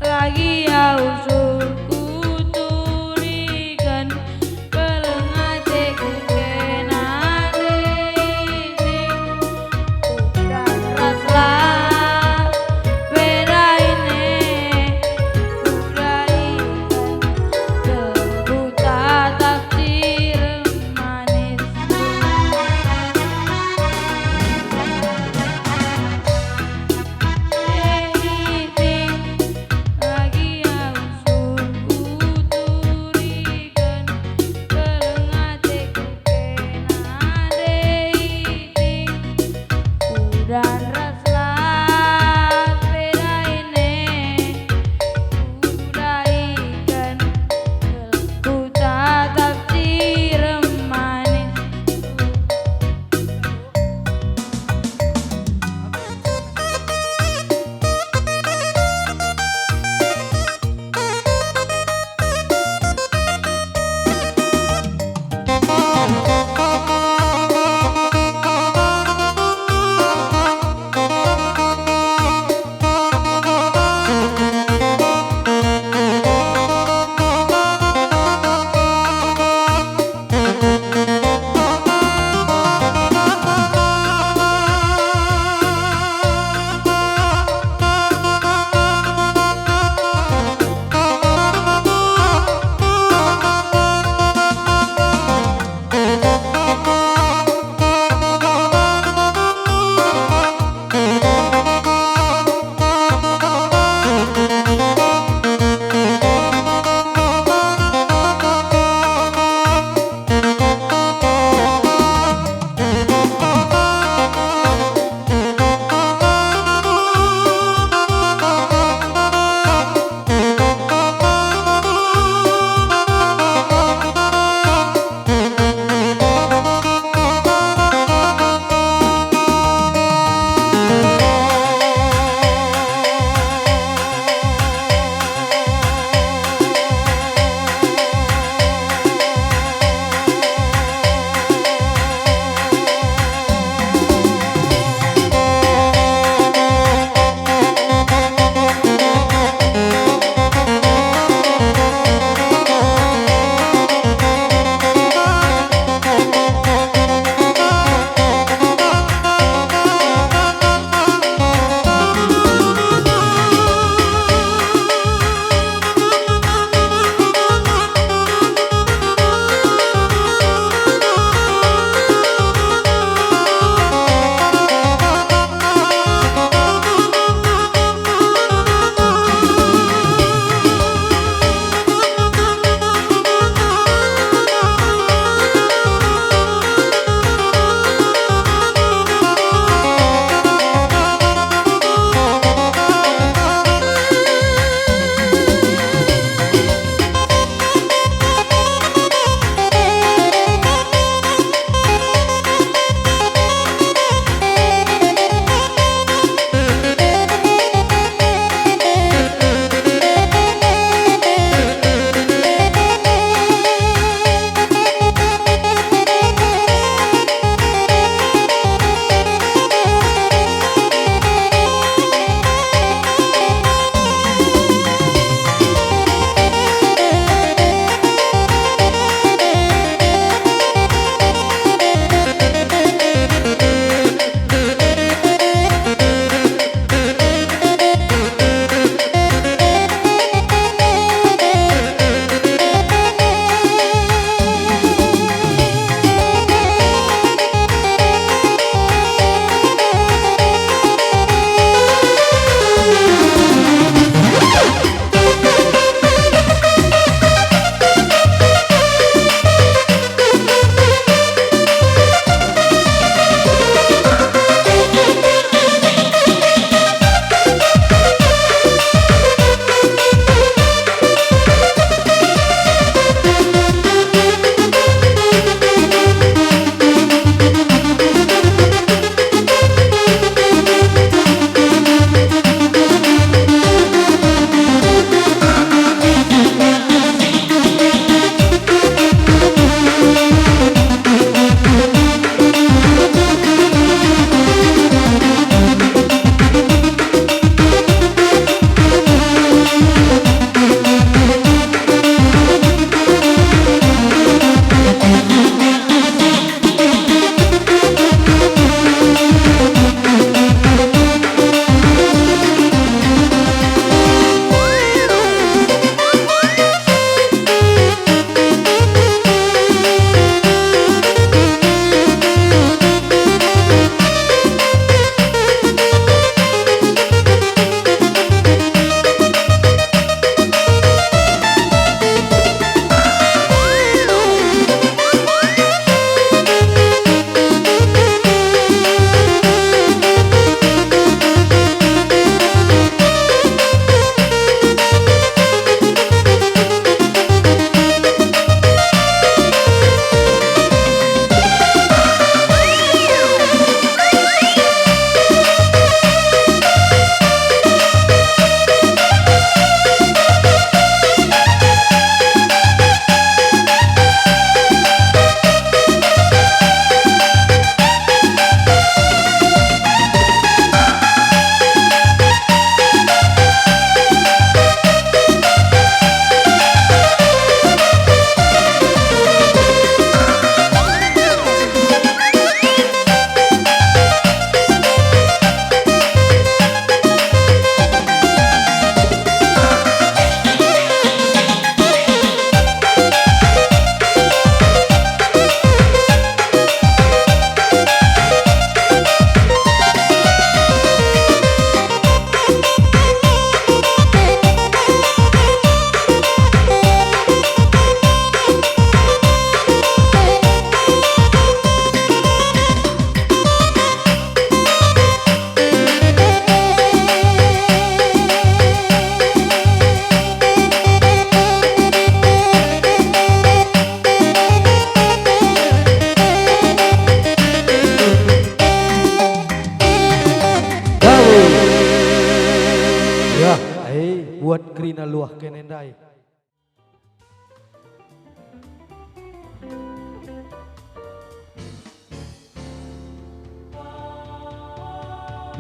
lagi ausur kuturikan pelengate kukenan dan raslah bedaine budaikan terbuta takdir manis lagi ausur kuturikan pelengate kukenan dan raslah bedaine budaikan ku tatap manis buat kerina luah kenendai.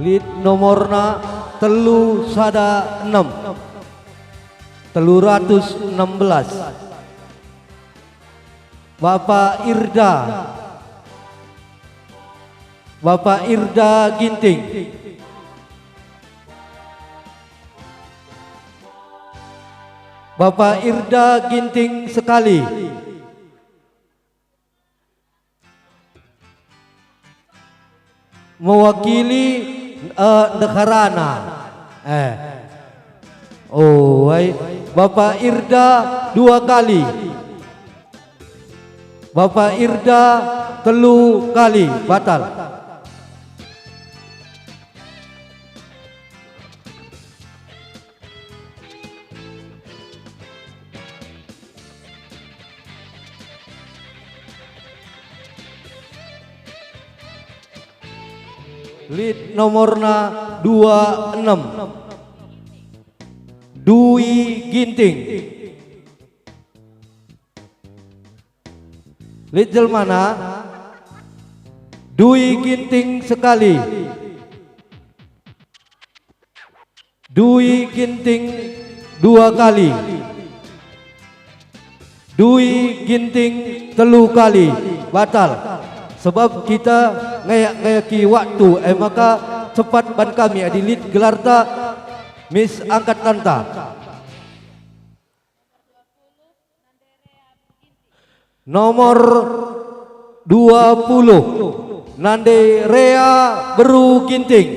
Lead nomorna telu sada 6 316 Bapak Irda Ginting. Bapak Irda Ginting sekali. Mewakili negarana. Bapak Irda 2 kali. Bapak Irda 3 kali batal. Lead nomorna 26 Dwi Ginting. Lead jelmana Dwi Ginting sekali. Dwi Ginting 2 kali. Dwi Ginting 3 kali batal. Sebab kita ngayak-ngayaki waktu, maka cepat ban kami adilit gelarta Miss Angkat Tanta. Nomor 20 Nande Rea Beru Ginting.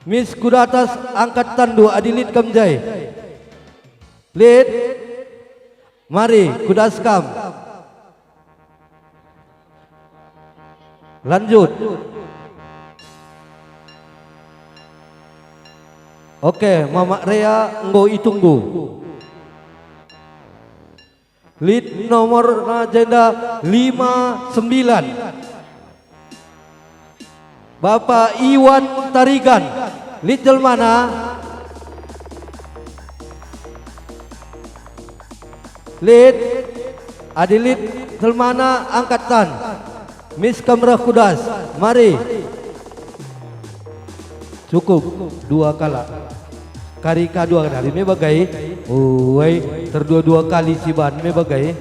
Miss Kuda Atas Angkat Tandu adilit Kamjai. Lead, mari Kuda Skam. Lanjut. Oke, Mama Rea nggo itunggu. Lead nomor agenda 59 Bapak Iwan Tarigan. Lead jelmana lead adilit jelmana angkatan Miss Kamrah Kudas, mari. Cukup 2 kala. Karika 2 kali me bagai. Terdua-dua kali si ban me bagai.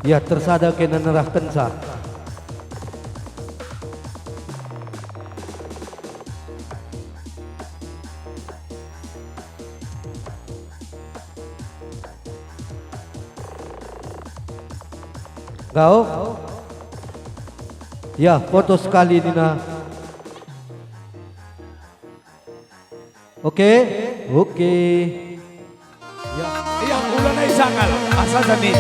Ya tersada kena nerah tensa. Kau? Ya, foto sekali Nina. Oke. Ya, yang ulang sangat asal tadi.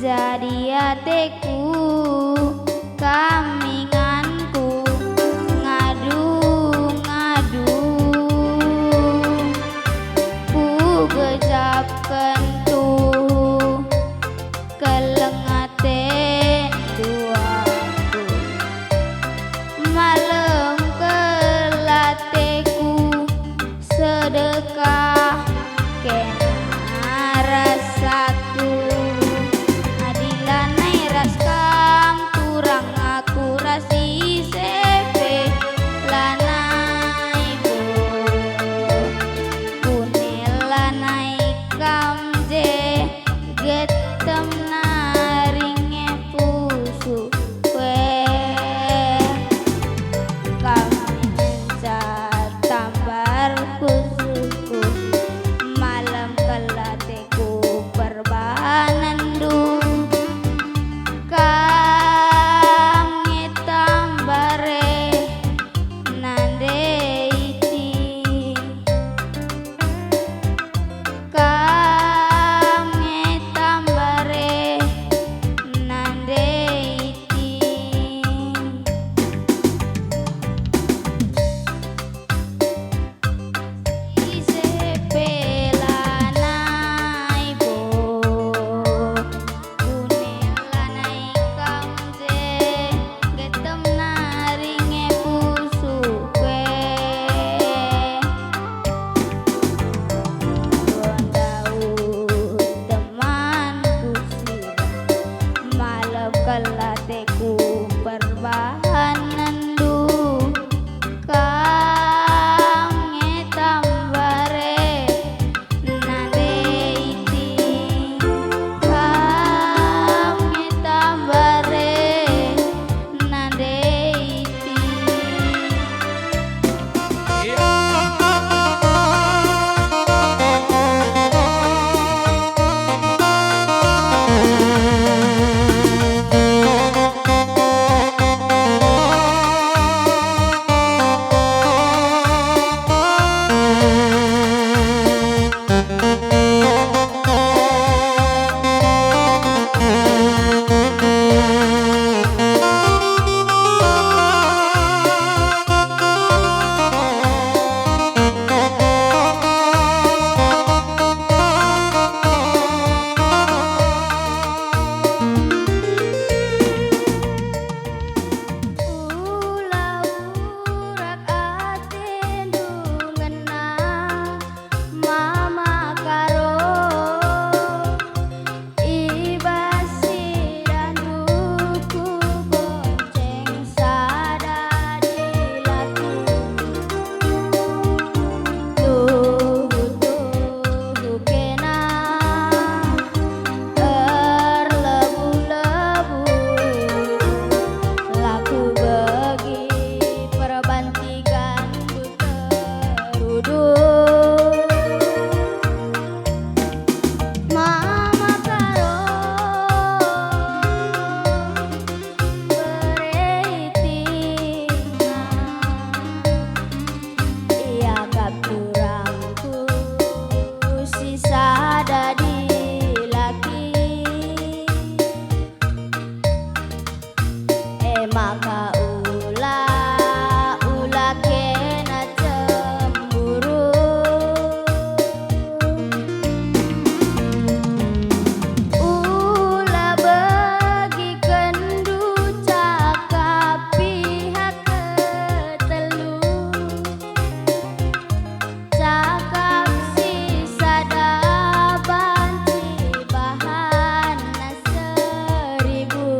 Jadi ateku kaminganku ngadu-ngadu ku gejapkan tuh kelengate duaku malam kelateku sedekah kena rasaku adilanai raskam kurang aku rasi naringe pusu kue kami tambar kusuku malam kelateku perbanandu kami tambare nande iti kami tambare nande iti ise pelanai bo kunelanai kamje getem naringe pusu kue Daud temanku sirah malam kelateku perbahanandu kami tambare nande iti kami tambare nande iti Ulah urak atendu ngenang mama karo ibasi danduku bonceng sadadi laku tuh kena terlebu-lebu laku bagi perbantikan teruduk mama karo bereitingan iya kapturangku sisa dadi laki maka ulah kena cemburu ulah bagi kendu cakap pihak ketelu cakap sisa banci bahan seribu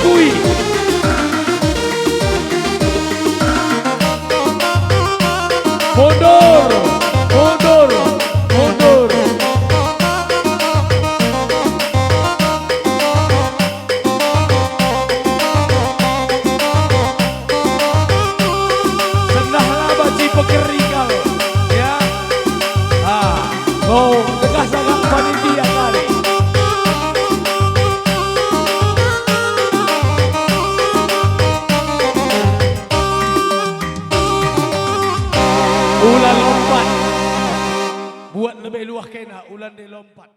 diakui. Mundur, mundur, mundur. Senahlah baci pekeringal, ya. Kau tegas sangat panitia kali. Ulan lompat, buat lebih luah kena ulan dia lompat.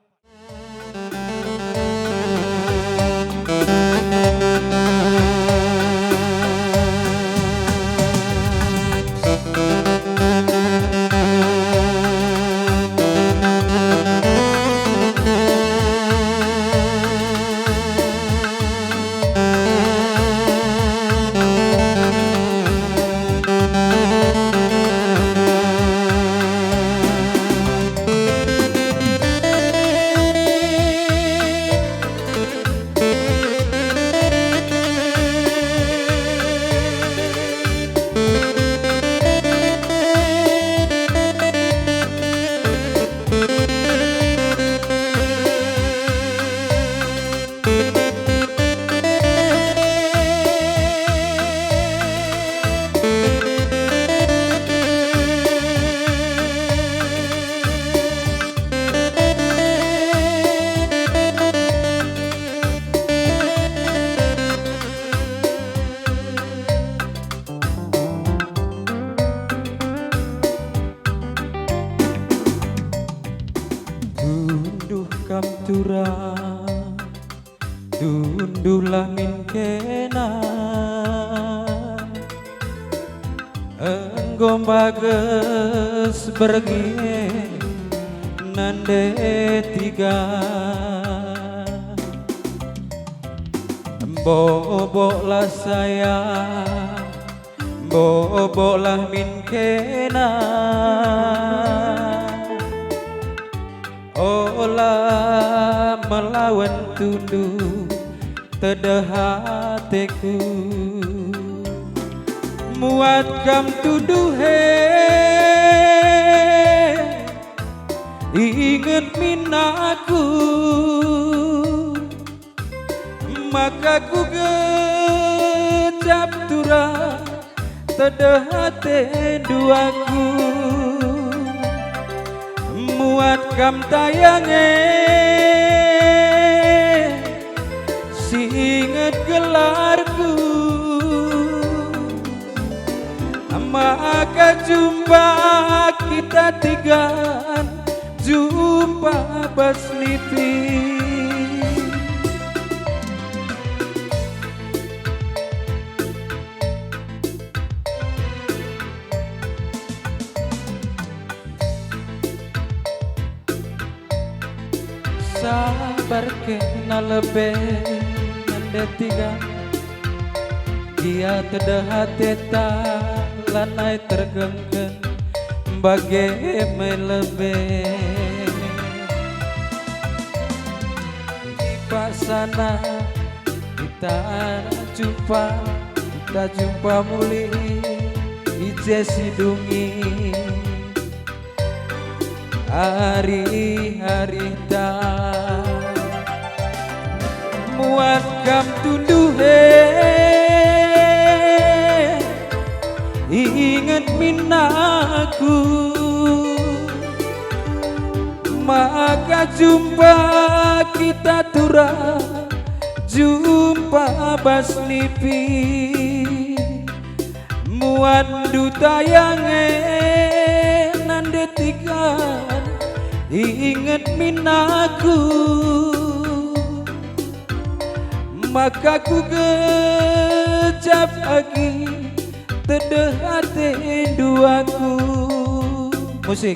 Kaptura dundulah min kena enggom bagus pergi nande tiga boboklah saya boboklah min kena olah melawan tunduk tedah hatiku muat kam tuduh ingat minaku maka ku gecap tura tedah hati duaku muat kam tayange si inget gelarku maka jumpa kita tiga jumpa baslipi sabar kena lebih nande tiga dia tedah teta lanai tergenggen bagai melebih di pasana kita jumpa muli ije sidungi hari-hari dah muat kam tunduh ingat minaku maka jumpa kita tura jumpa baslipi muat duta yang nande tiga ingat minaku maka ku gecap lagi tedah hati duaku musik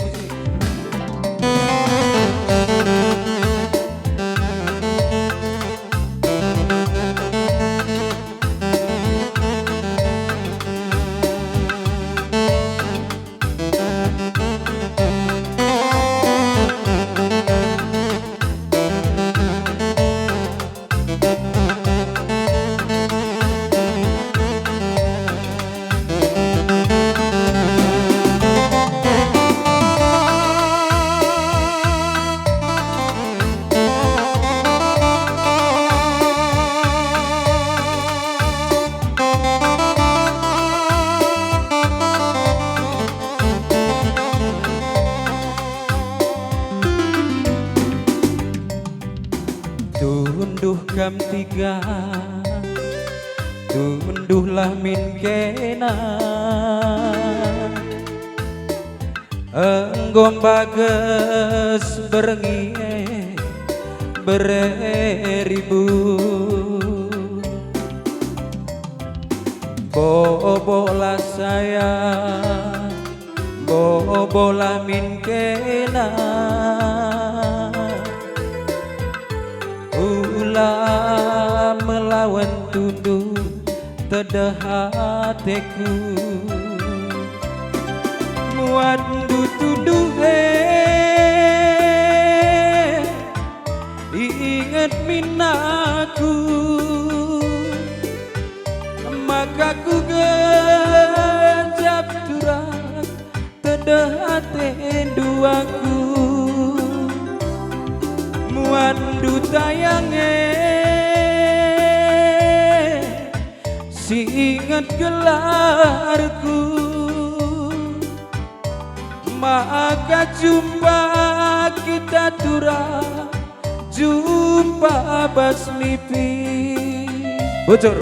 kam tiga tunduhlah min kena enggom bages berengie beribu bobolah saya bobolah min kena ulah melawan tunduk tedah hatiku muat tunduh ingat minaku maka ku gejap turang tedah tenduaku muandu tayange si ingat gelarku maka jumpa kita turang jumpa basmipi bocor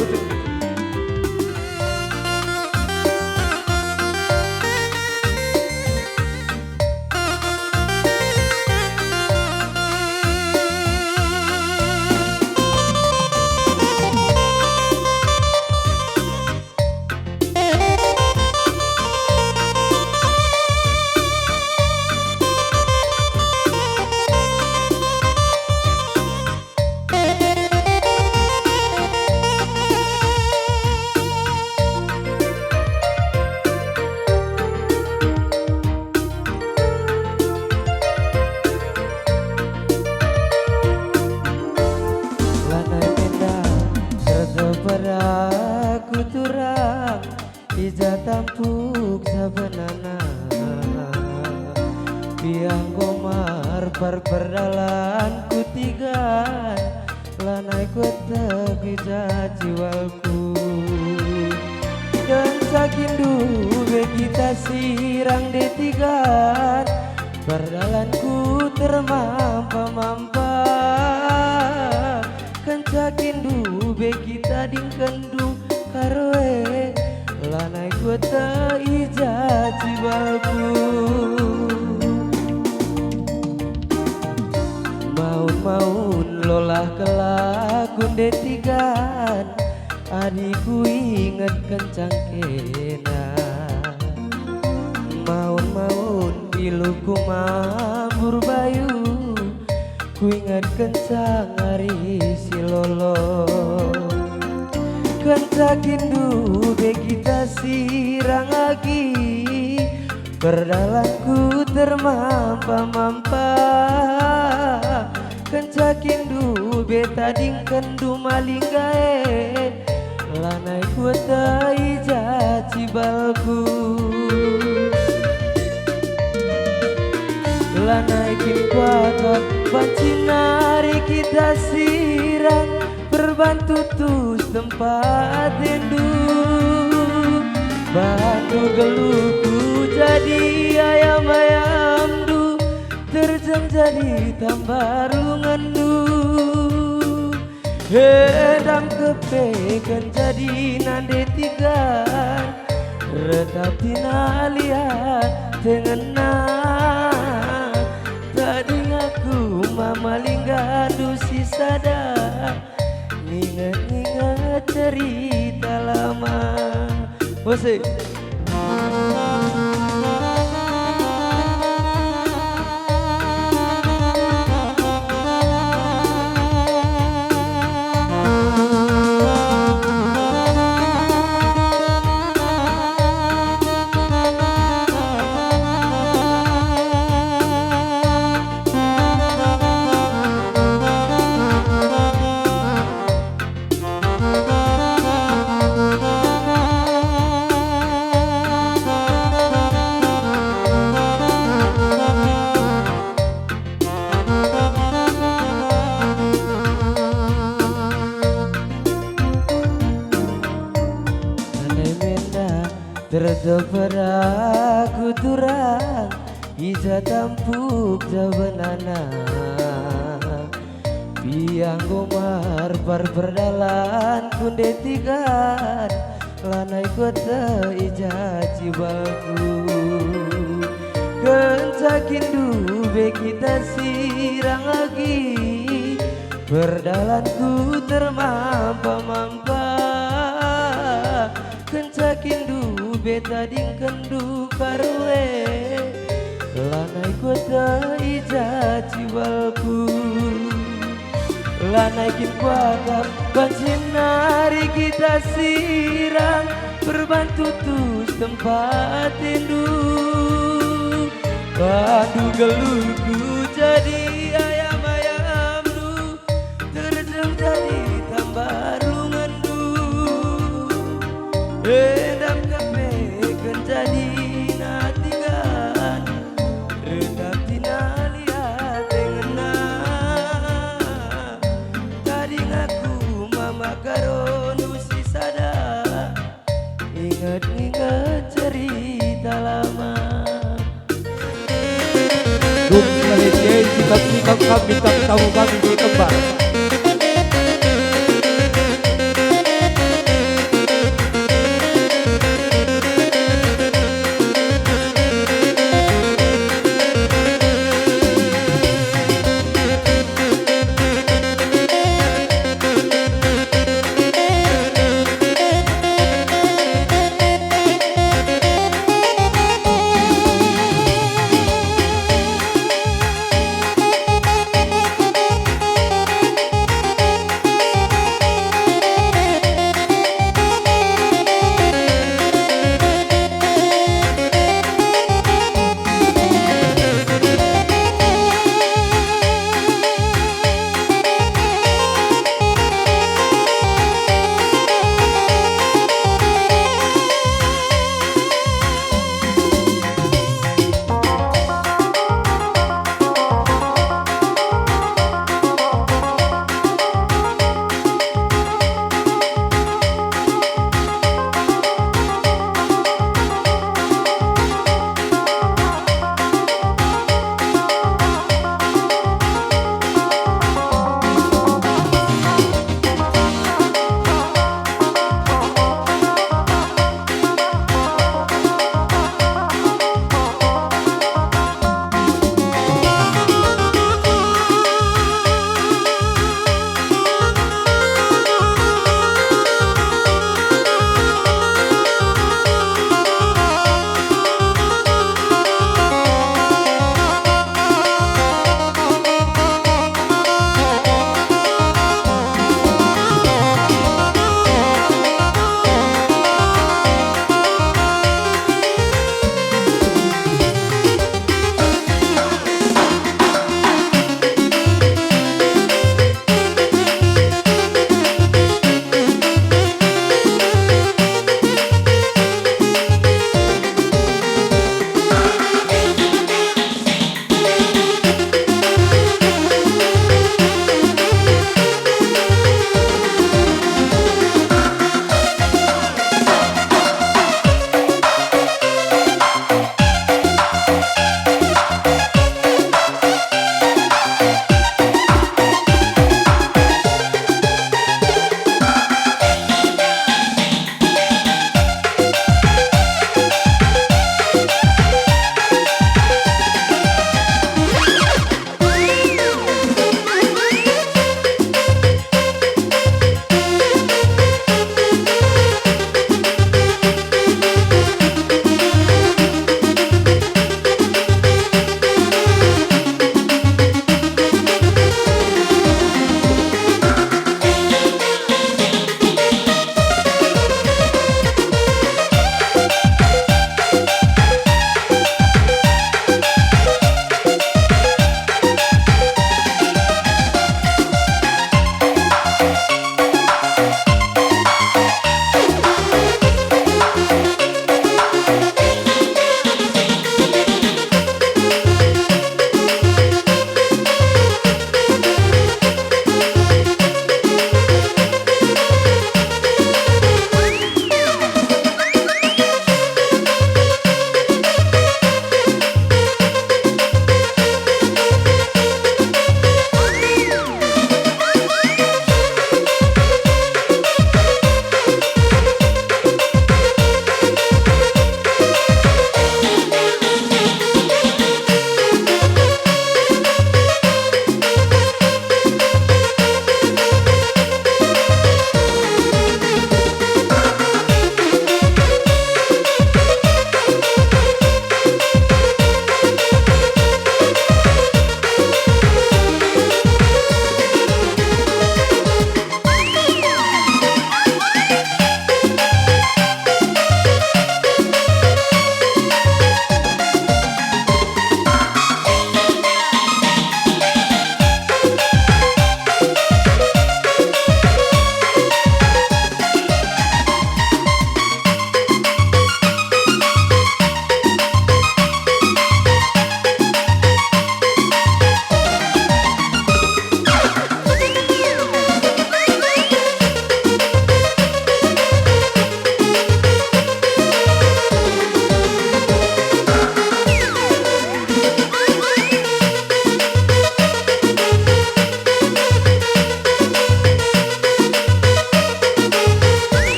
aku turang ija tampuk sabenana biang gomar perdalan ku tiga lanai ku ija jiwaku dan sakindu kita sirang detigan perdalanku termampa-mampa kencakindu be kita dingkendu karoe lanai ku ija jiwaku maun lolah kelakun detigan adiku inget kencang kena maun iluku mambur bayu ku ingat kencang hari silolo kencakindu be kita sirang lagi perdalanku termampa-mampa kencakindu be tading kendu maling gae lanai ku ija cibalku lanai kin kuata pancinari kita sirang berbantu tus tempat tendu bantu geluku jadi ayam-ayam du terjang jadi tambarungandu hedam kepekan jadi nande tiga retap tina lihat tengena tadi ngaku mama linggadu si sada ingat-ingat cerita lama Bose terdebar aku turang ija tampuk jabenana Biang gomar berdalan kunde tigan lanai kota ija cibalku kencakin dube kita sirang lagi berdalanku termampa-mampa kencakin dube tading kendu karwe lanai kota ija cibalku lanaikin kuagam bansinari kita sirang berbantu tus tempat tindu padu geluku jadi ayam-ayam du terjem jadi tambar lungandu endam kape jadi natigan rendam tina lihat tengena tadi ngaku mama karo nusi sada ingat-ingat cerita lama Dum Malaysia sikap-sikap kami tak tahu kami berkembang.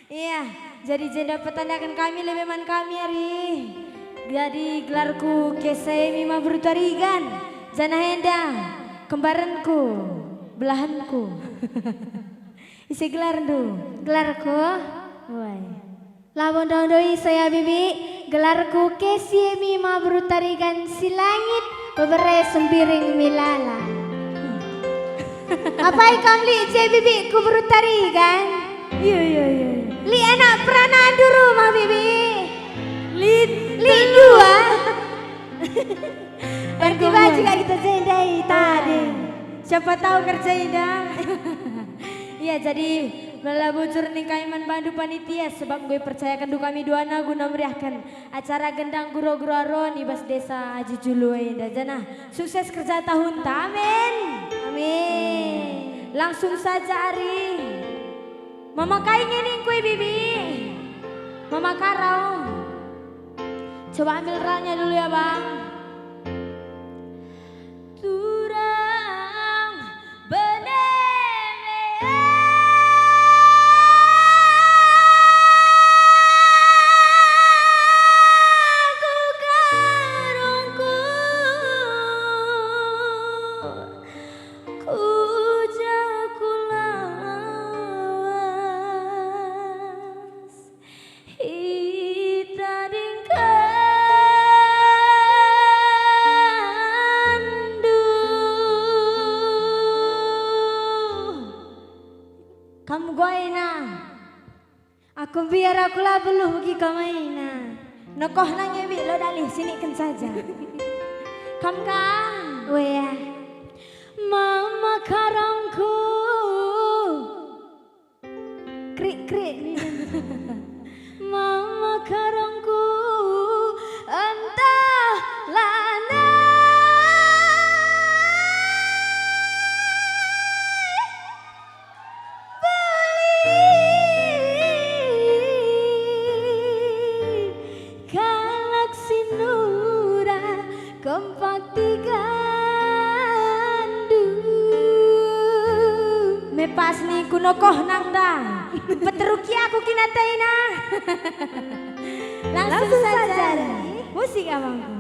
Iya, jadi janda petandakan kami lebeman kami hari. Jadi gelarku Kesemi Mabrutarigan, Jana Henda, kembaranku, belahanku. Isi gelar du, gelarku. Woi. Lawan doi saya bibi, gelarku Kesemi Mabrutarigan si langit, bebere sembiring milala. Apa ikam li je bibi ku berutarigan? Iya. Li anak peranan di rumah bibi. Li dua. Berarti baju gak kita jendai tadi. Siapa tahu kerja indah. Iya jadi bela bujur nih kaiman bandu panitia sebab gue percayakan du kami duana guna meriahkan acara gendang guru-guru aroni bas desa Aji Julu indah jana. Sukses kerja tahun tamen. Amin. Langsung saja Ari. Mama kainnya nih kue bibi. Mama karau. Coba ambil ralnya dulu ya bang. Turang beneme. Aku karungku. Kujakulas. Kamu goina, aku biar aku lah beluh pergi ke maina. Nokoh nanya bi lo dalih sini kan saja. Kamu kan, wea. Mama karangku, krik krik. Mama karangku, entah lana. Galaksi Nura kompak digandu. Mepas nih kunokoh nang dah. Peteruki aku kinataina. Langsung saja. Musik abangku.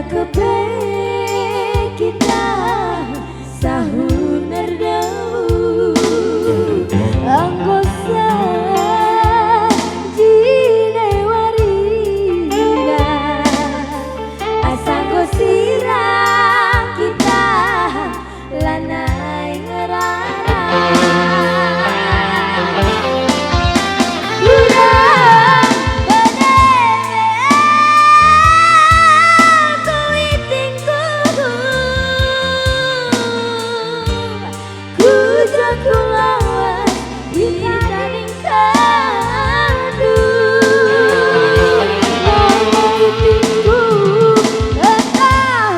kepe kita sahur nerdau anggosa jine warina asanggo sirang kita lanai ngerana kurang bedene kuitingku ku jago lawan ditaning kadu kuitingku tetah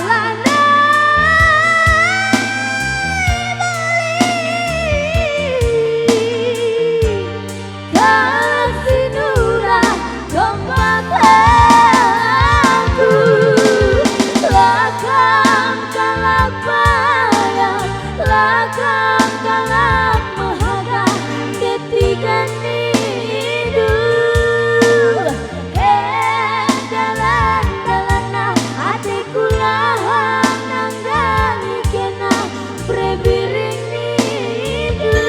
kasih nurah dompet aku lakam kalap bayang lakam kalap mahaga ketikan hidup dalan-dalan hatiku lahang nanggali kena prebiring hidup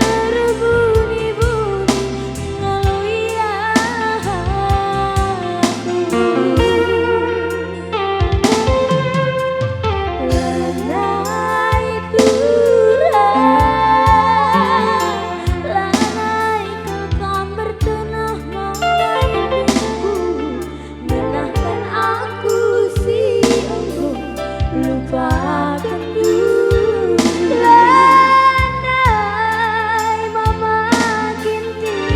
erebuni-buni ngaloya lanai turang lanai kekam bertenah mengaitinku menahkan aku si engkau lupakan dulu lanai mama ginting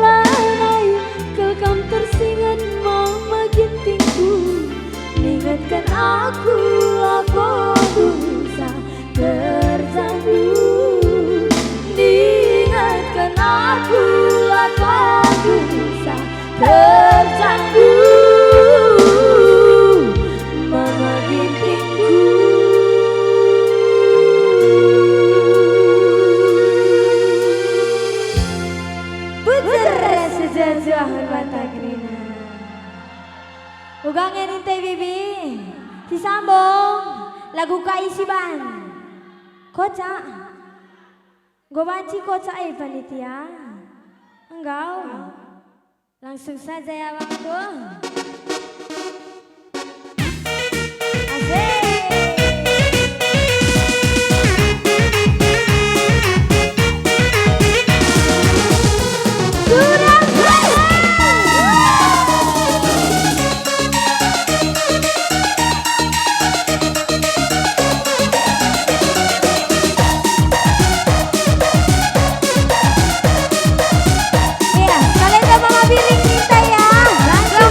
lanai kekam tersingan mama gintingku ingatkan aku dosa tercandu ingatkan aku dosa tercandu mama gintingku puter sejauh mata grina ugang ninte bibi disambung lagu kaisiban kocak gobanci kocak panitia enggak langsung saja ya bang tuh asik kurang Iya, kalian udah mama piring kita ya. Langsung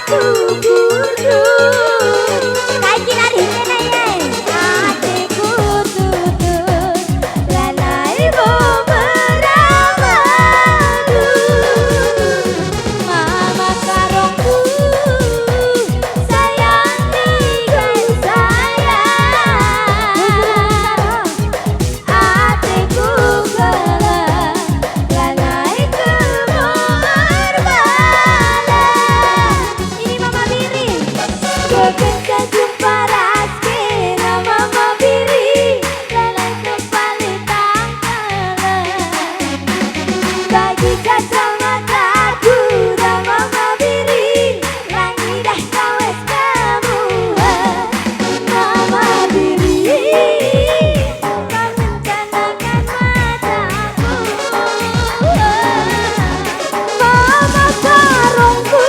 aku kurdu kajian ini hatiku tutut lanai beberamalu mama karongku sayang dengan sayang hatiku gelap lanai kemarbalan ini mama biri kekencan jumpa raskina mama biri lanai kembali tangkalan bagi kacamataku dan mama biri langi dah kawes kemuan mama biri kau rencanakan mataku mama karongku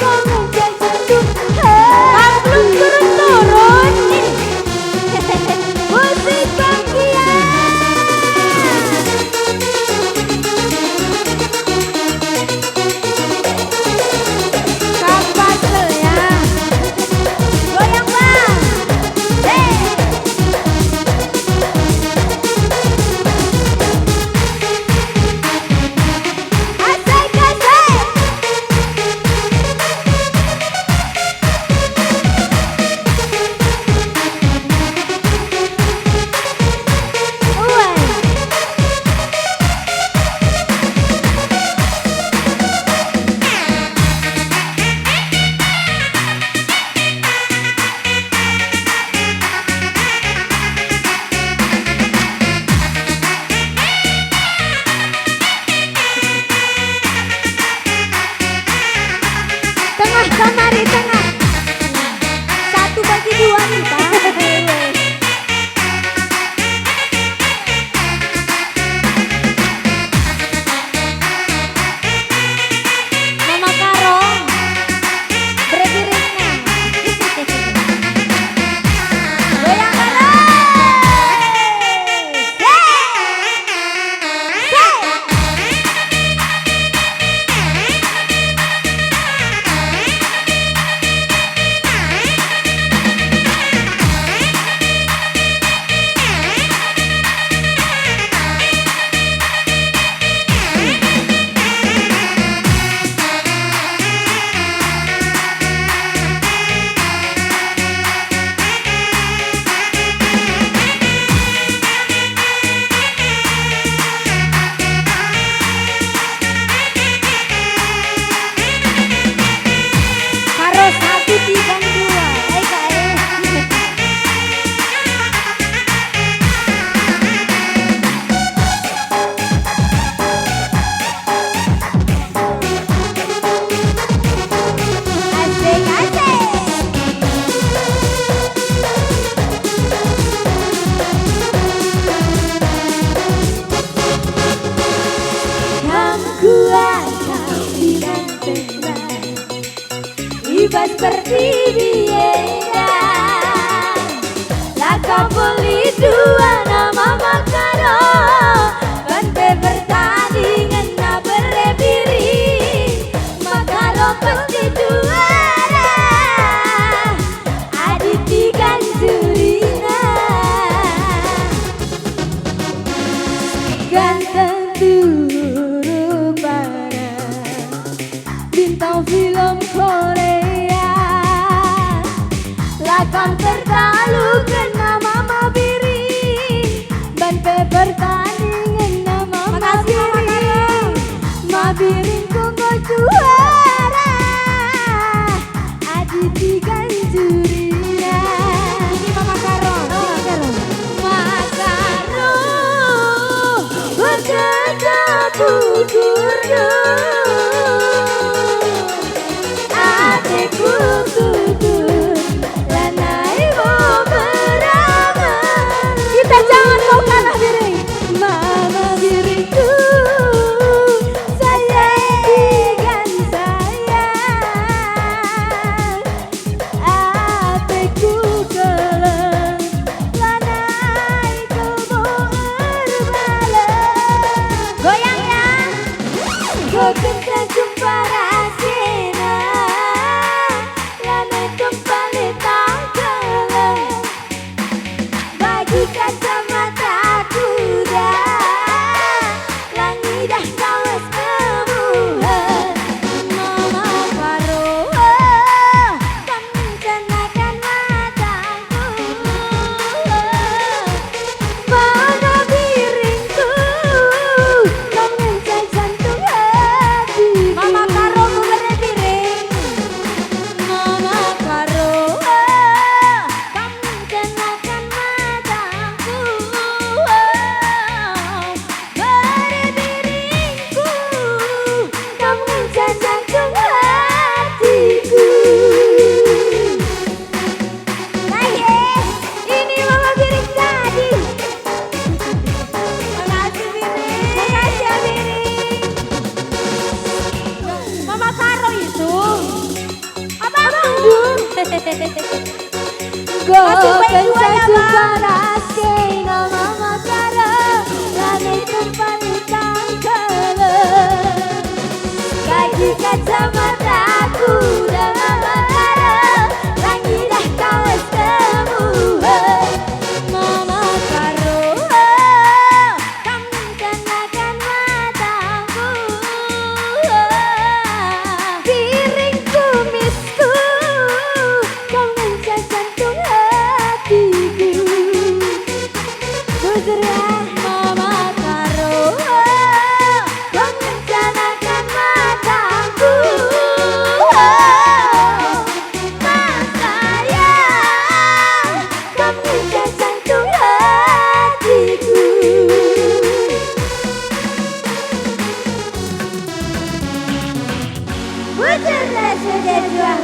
kau menjadi kau belum turun-turun musik bahagia kapas ya goyang bang asik asik Uwe. Tengah kamari tengah 1/2 kita Mama Karong berdirinya goyang Karo 1/2 asik yang kuatkan dengan tenang ibas pertibiena laka beli dua nama makaro bante bertandingan na berebiri makaro pasti juara aditi ganjurina ganteng turun bara bintang film Korea lakam tertalukan nama mabiri ban bertandingan nama mabiri mabiri konggo juara aditi ganjurina ini mama Karong Makaro berjaya pukurnya adikku tutut lanai beberapa kita jangan mau kalah diri mama diriku sayang dengan sayang adikku gelap lanai kamu goyang ya gue kita jumpa rasina Masih baik dua ya bang. Nama makara Lani kembalikan kalau kaki kacamataku nama makara lagi dah kau semua. Mama karo kamu kenakan mataku, piring kumisku kau mencet jantung hatiku. Jujur ya mama karo kau mencanakan mataku. Mas sayang kau mencet jantung hatiku. Wujudlah sudah jual